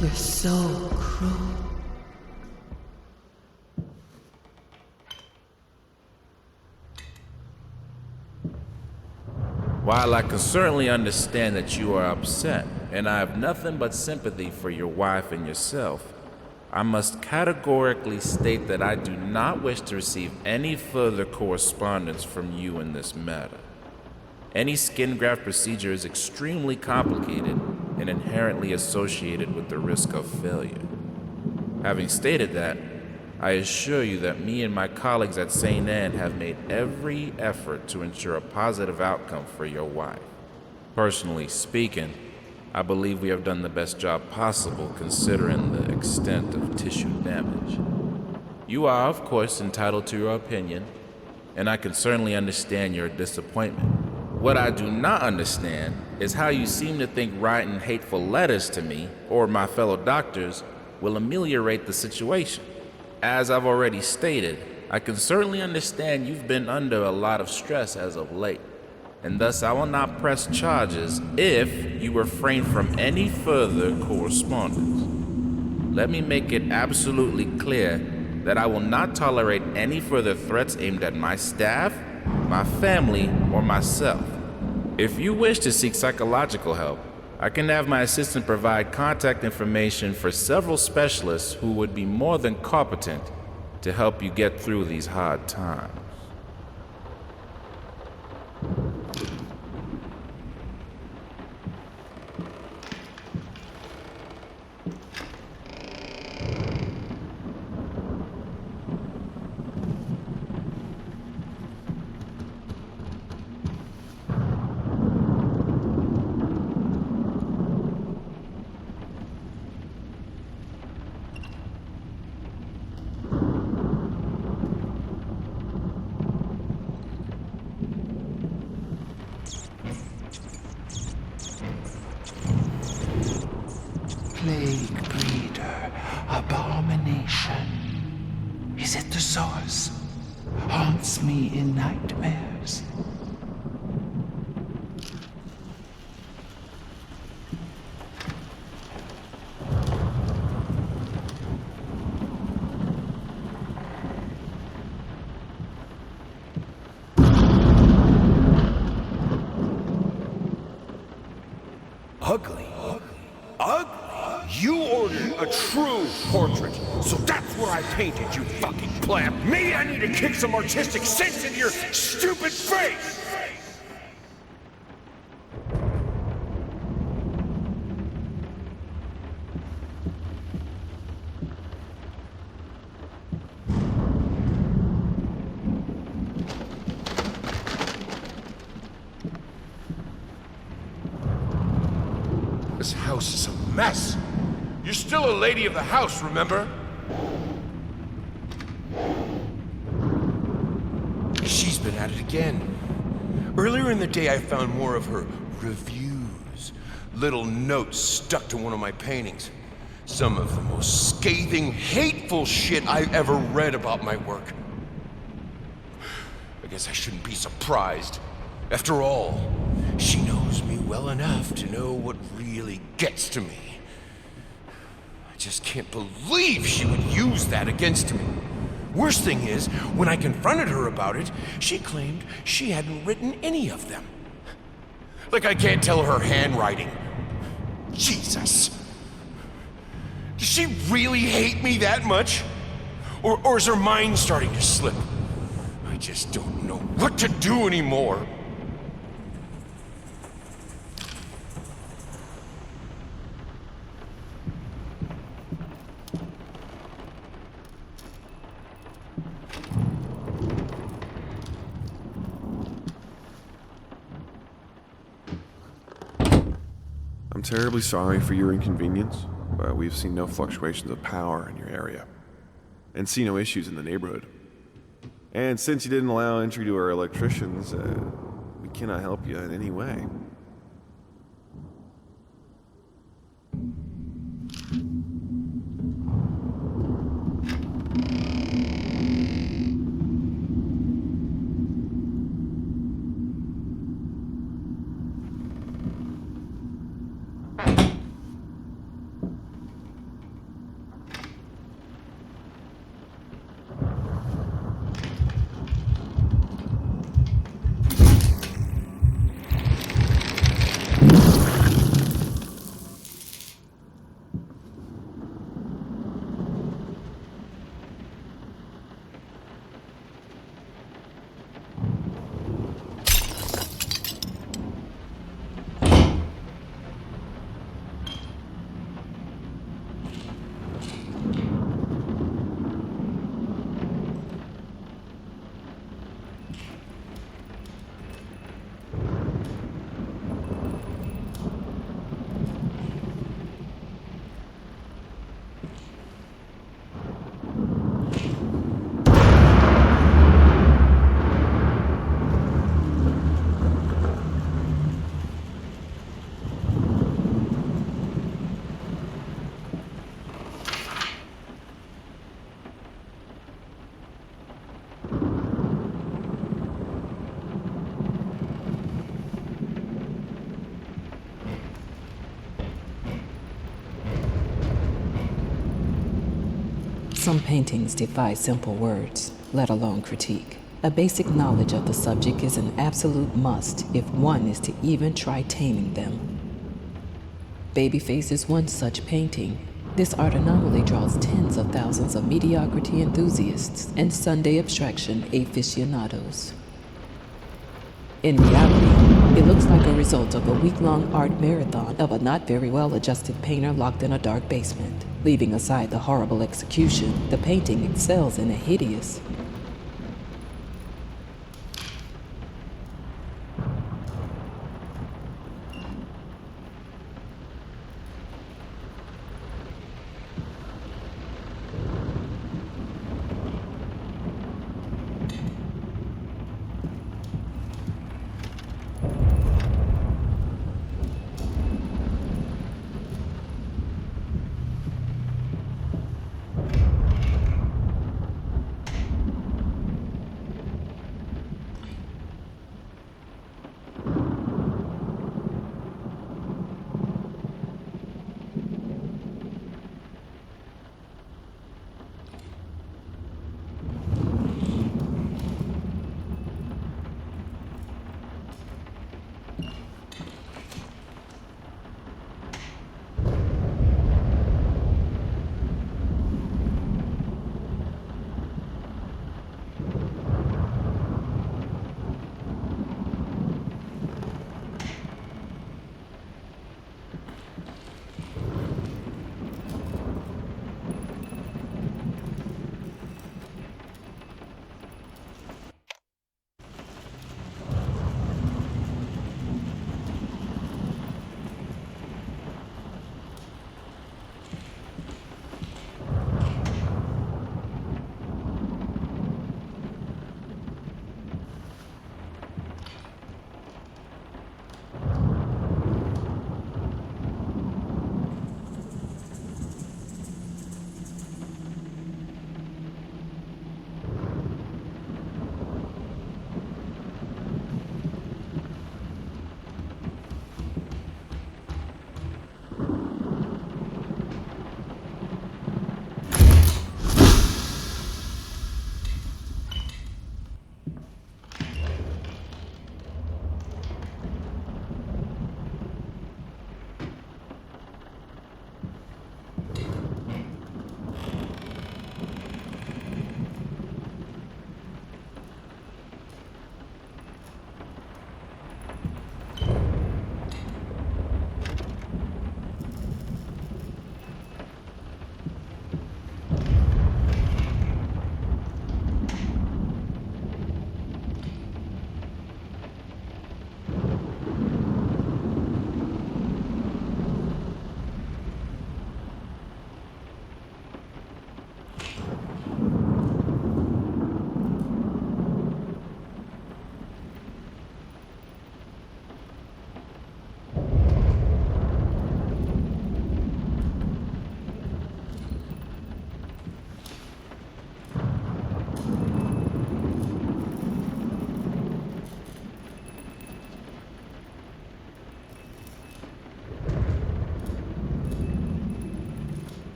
You're so cruel. While I can certainly understand that you are upset, and I have nothing but sympathy for your wife and yourself, I must categorically state that I do not wish to receive any further correspondence from you in this matter. Any skin graft procedure is extremely complicated and inherently associated with the risk of failure. Having stated that, I assure you that me and my colleagues at St. Anne have made every effort to ensure a positive outcome for your wife. Personally speaking, I believe we have done the best job possible considering the extent of tissue damage. You are, of course, entitled to your opinion, and I can certainly understand your disappointment. What I do not understand is how you seem to think writing hateful letters to me or my fellow doctors will ameliorate the situation. As I've already stated, I can certainly understand you've been under a lot of stress as of late, and thus I will not press charges if you refrain from any further correspondence. Let me make it absolutely clear that I will not tolerate any further threats aimed at my staff, my family, or myself. If you wish to seek psychological help, I can have my assistant provide contact information for several specialists who would be more than competent to help you get through these hard times. Plague breeder, abomination. Is it the source? Haunts me in nightmares. Ugly? Ugly? You ordered a true portrait, so that's what I painted, you fucking pleb. Maybe I need to kick some artistic sense into your stupid face! This house is a mess. You're still a lady of the house, remember? She's been at it again. Earlier in the day, I found more of her reviews. Little notes stuck to one of my paintings. Some of the most scathing, hateful shit I've ever read about my work. I guess I shouldn't be surprised. After all, she knows me well enough to know what really gets to me. I just can't believe she would use that against me. Worst thing is, when I confronted her about it, she claimed she hadn't written any of them. Like I can't tell her handwriting. Jesus. Does she really hate me that much? Or is her mind starting to slip? I just don't know what to do anymore. I'm terribly sorry for your inconvenience, but we've seen no fluctuations of power in your area, and see no issues in the neighborhood. And since you didn't allow entry to our electricians, we cannot help you in any way. Some paintings defy simple words, let alone critique. A basic knowledge of the subject is an absolute must if one is to even try taming them. Babyface is one such painting. This art anomaly draws tens of thousands of mediocrity enthusiasts and Sunday abstraction aficionados. In reality, it looks like a result of a week-long art marathon of a not very well-adjusted painter locked in a dark basement. Leaving aside the horrible execution, the painting excels in a hideous,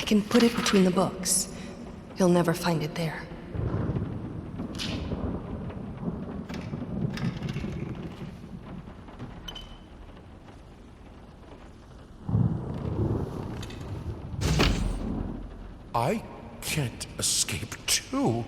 can put it between the books. He'll never find it there. I can't escape too.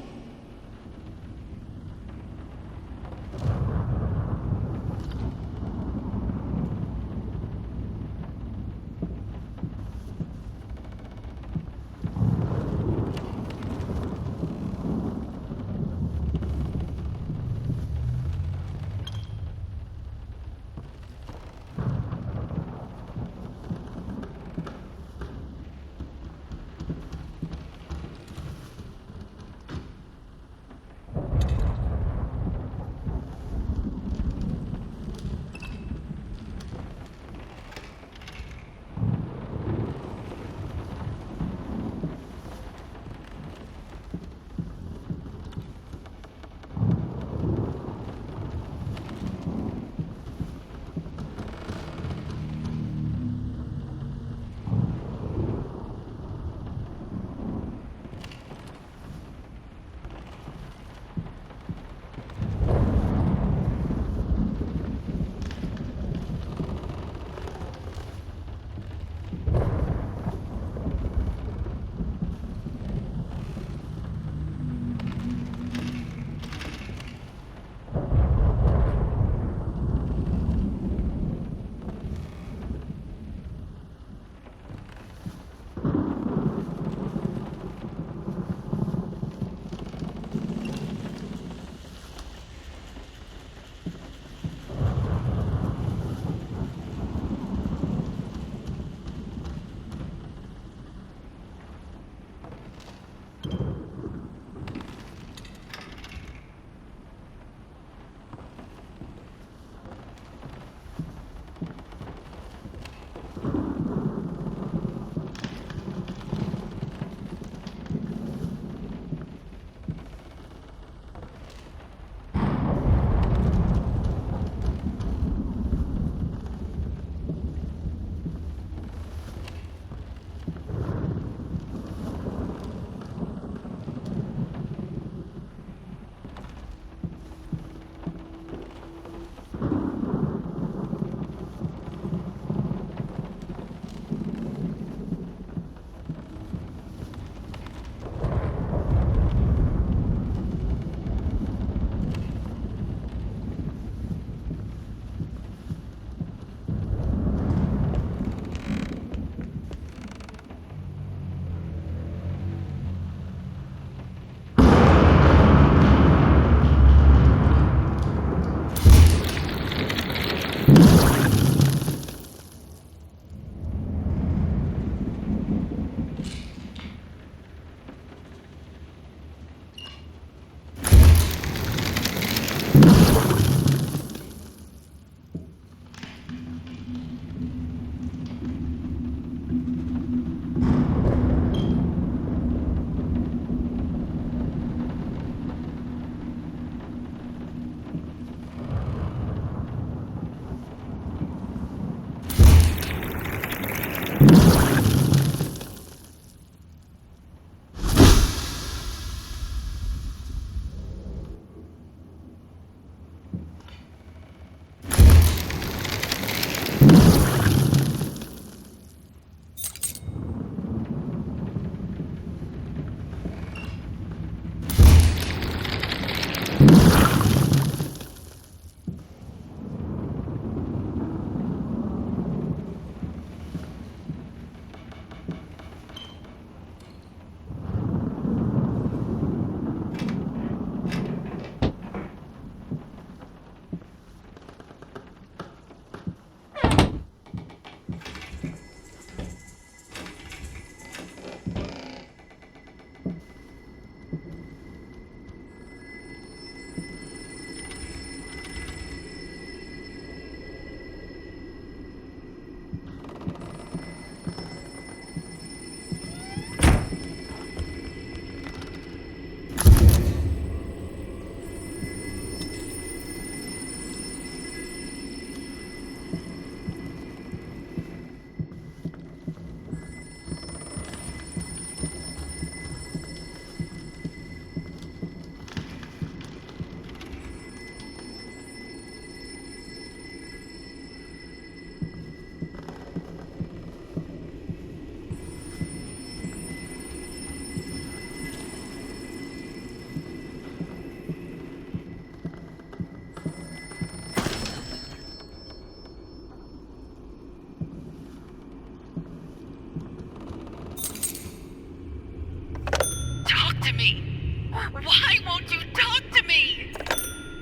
to me? Why won't you talk to me?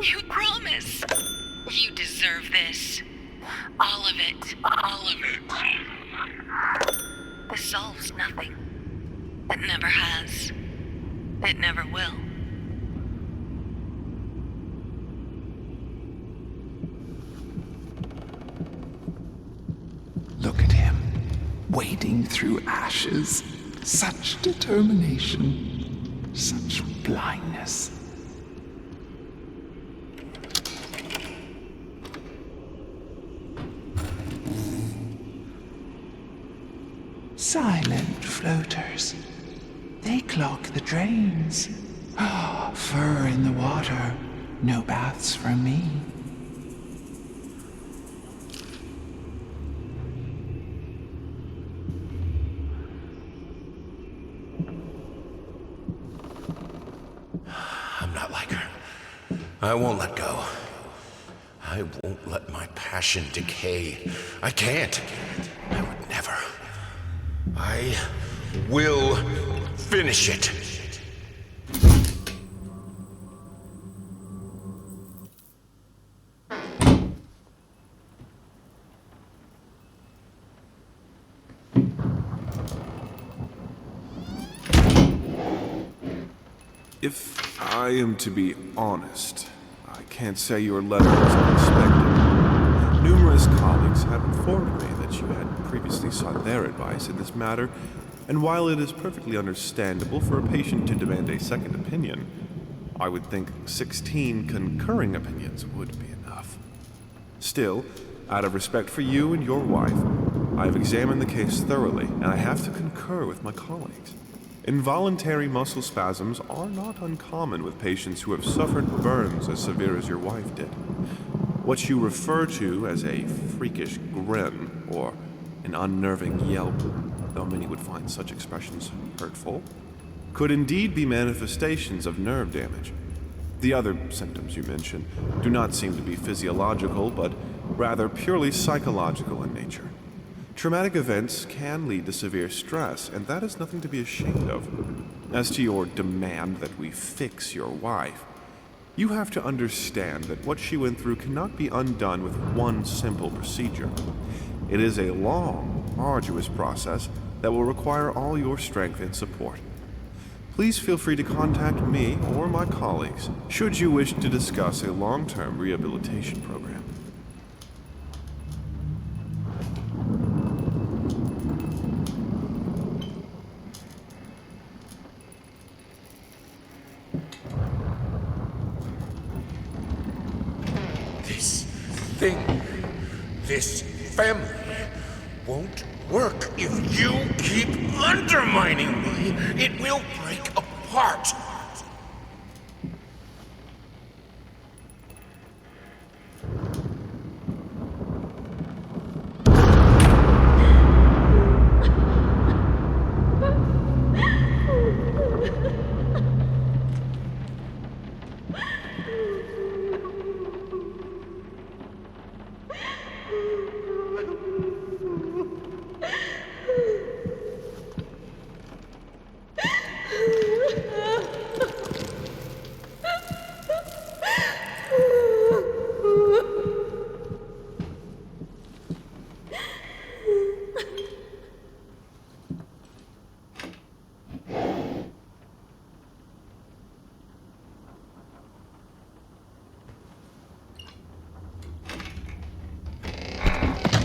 You promise. You deserve this. All of it. All of it. This solves nothing. It never has. It never will. Look at him, wading through ashes. Such determination, such blindness. Silent floaters. They clog the drains. Ah, fur in the water. No baths from me. I'm not like her. I won't let go. I won't let my passion decay. I can't. I would never. I will finish it. If I am to be honest, I can't say your letter was unexpected. Numerous colleagues have informed me that you had previously sought their advice in this matter, and while it is perfectly understandable for a patient to demand a second opinion, I would think 16 concurring opinions would be enough. Still, out of respect for you and your wife, I have examined the case thoroughly, and I have to concur with my colleagues. Involuntary muscle spasms are not uncommon with patients who have suffered burns as severe as your wife did. What you refer to as a freakish grin or an unnerving yelp, though many would find such expressions hurtful, could indeed be manifestations of nerve damage. The other symptoms you mention do not seem to be physiological, but rather purely psychological in nature. Traumatic events can lead to severe stress, and that is nothing to be ashamed of. As to your demand that we fix your wife, you have to understand that what she went through cannot be undone with one simple procedure. It is a long, arduous process that will require all your strength and support. Please feel free to contact me or my colleagues should you wish to discuss a long-term rehabilitation program. This family won't work if you keep undermining me. It will break apart.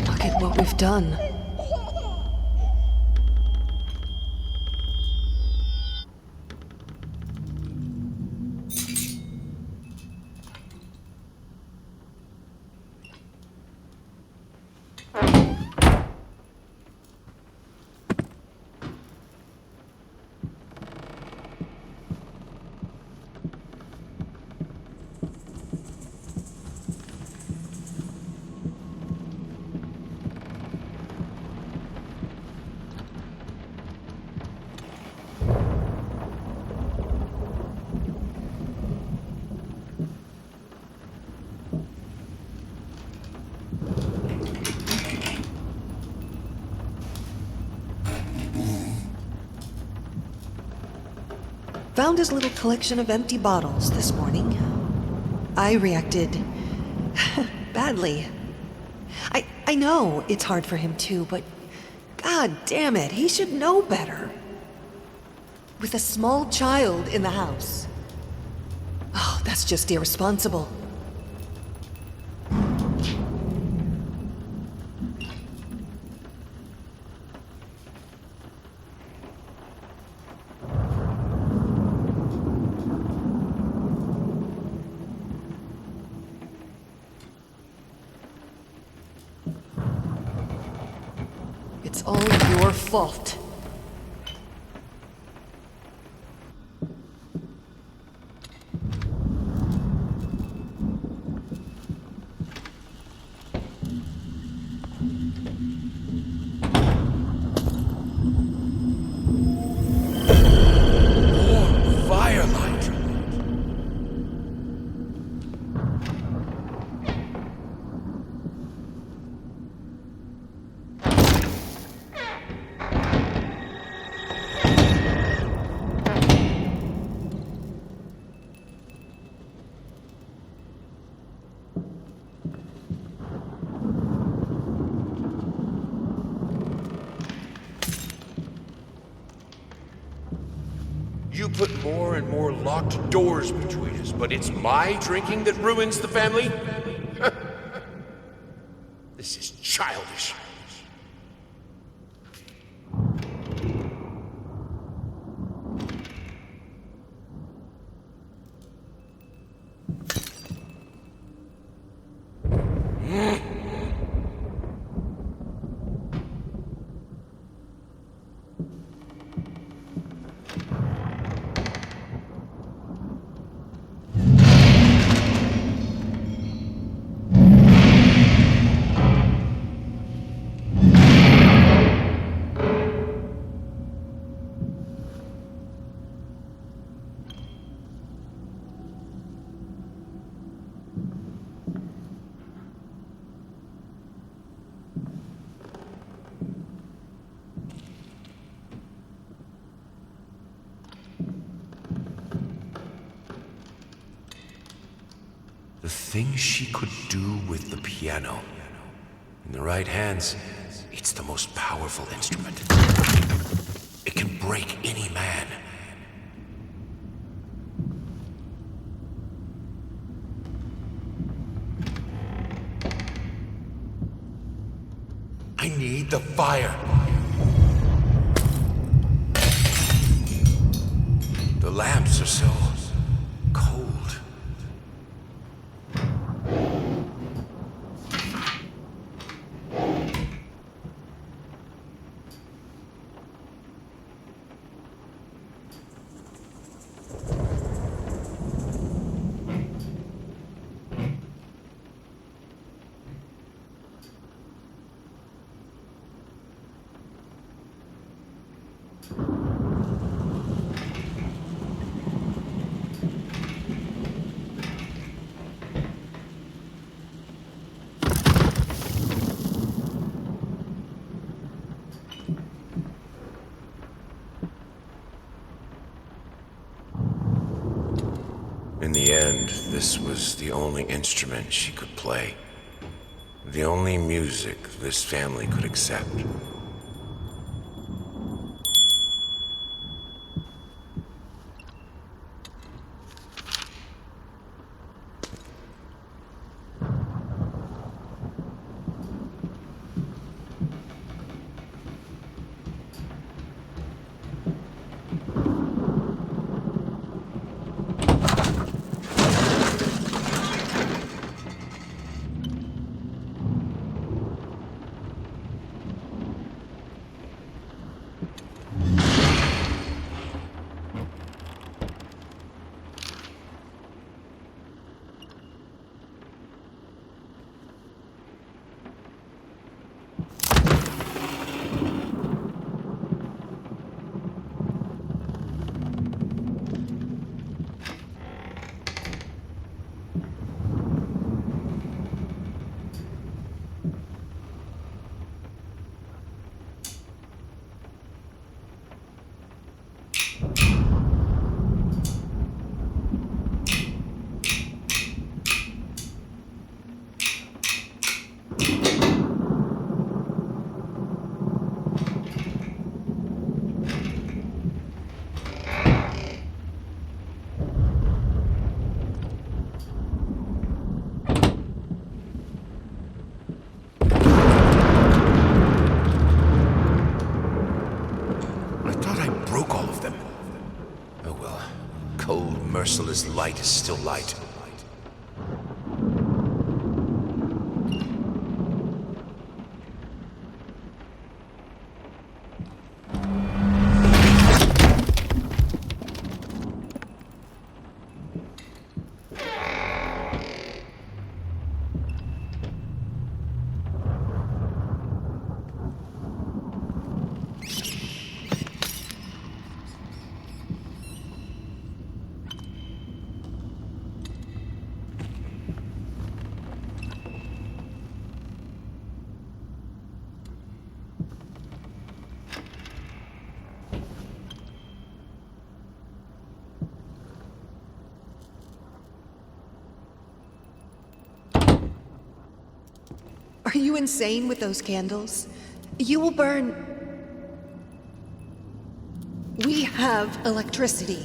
Look at what we've done. found his little collection of empty bottles this morning. I reacted badly. I know it's hard for him too, but god damn it, he should know better. With a small child in the house. Oh, that's just irresponsible. It's all your fault. Firelight! You put more and more locked doors between us, but it's my drinking that ruins the family? This is childish. The things she could do with the piano. In the right hands, it's the most powerful instrument. It can break any man. I need the fire. The lamps are so cold. In the end, this was the only instrument she could play. The only music this family could accept. merciless light is still light. Are you insane with those candles? You will burn. We have electricity.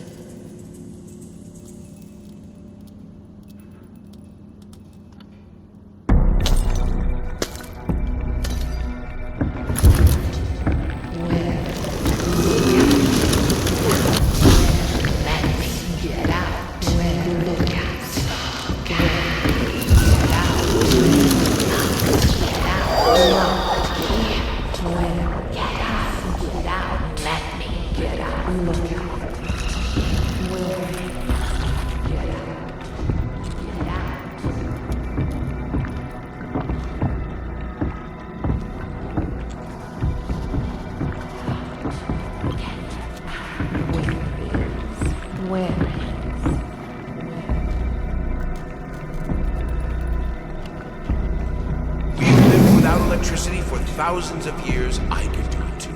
Electricity for thousands of years, I can do it too.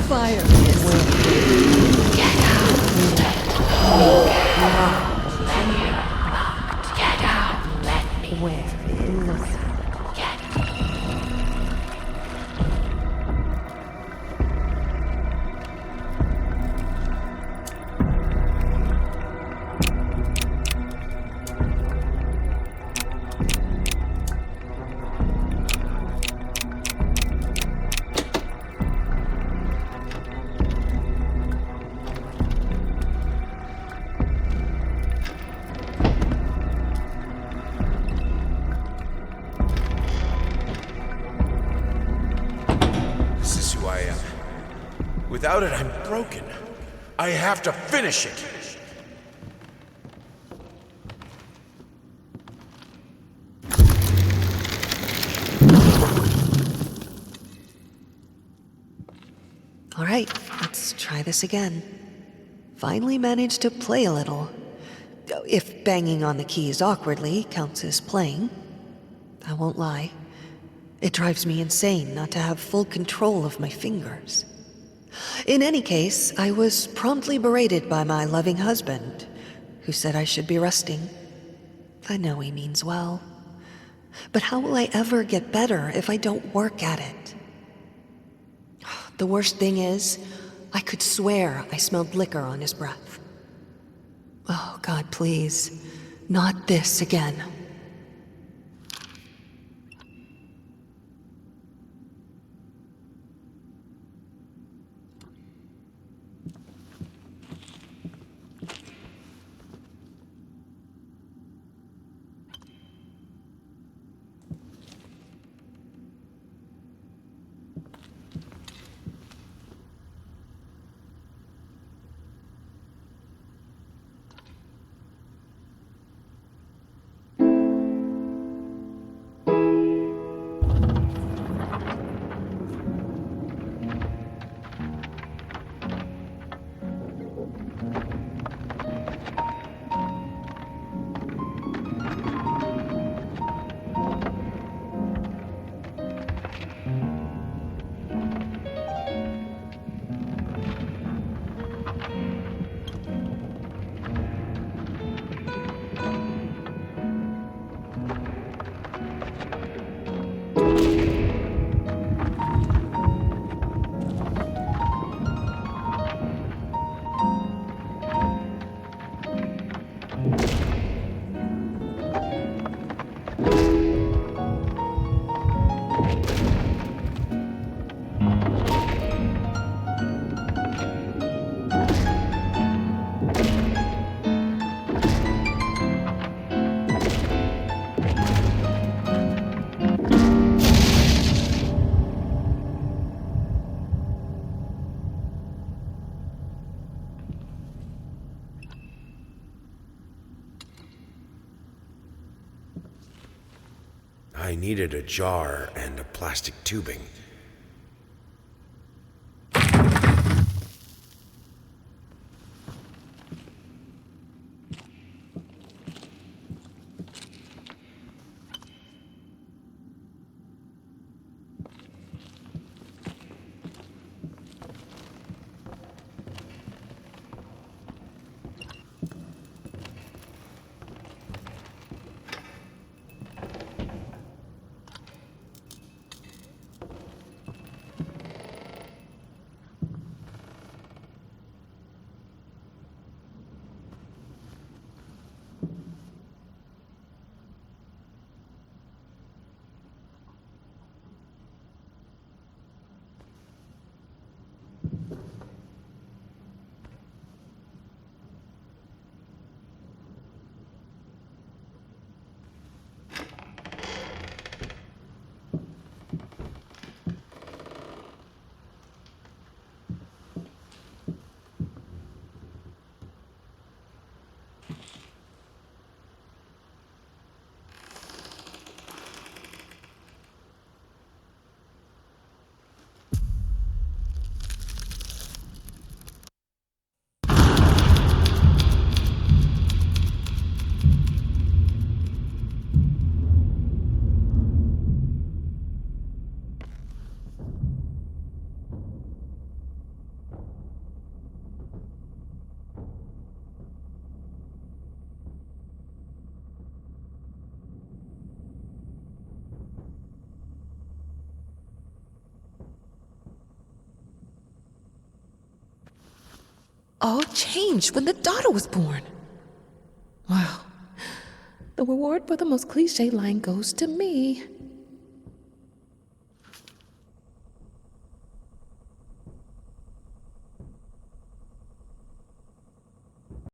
Fire is Without it, I'm broken. I have to finish it. All right, let's try this again. Finally managed to play a little. If banging on the keys awkwardly counts as playing. I won't lie. It drives me insane not to have full control of my fingers. In any case, I was promptly berated by my loving husband, who said I should be resting. I know he means well. But how will I ever get better if I don't work at it? The worst thing is, I could swear I smelled liquor on his breath. Oh, God, please. Not this again. I needed a jar and a plastic tubing. All changed when the daughter was born. Wow. The reward for the most cliche line goes to me.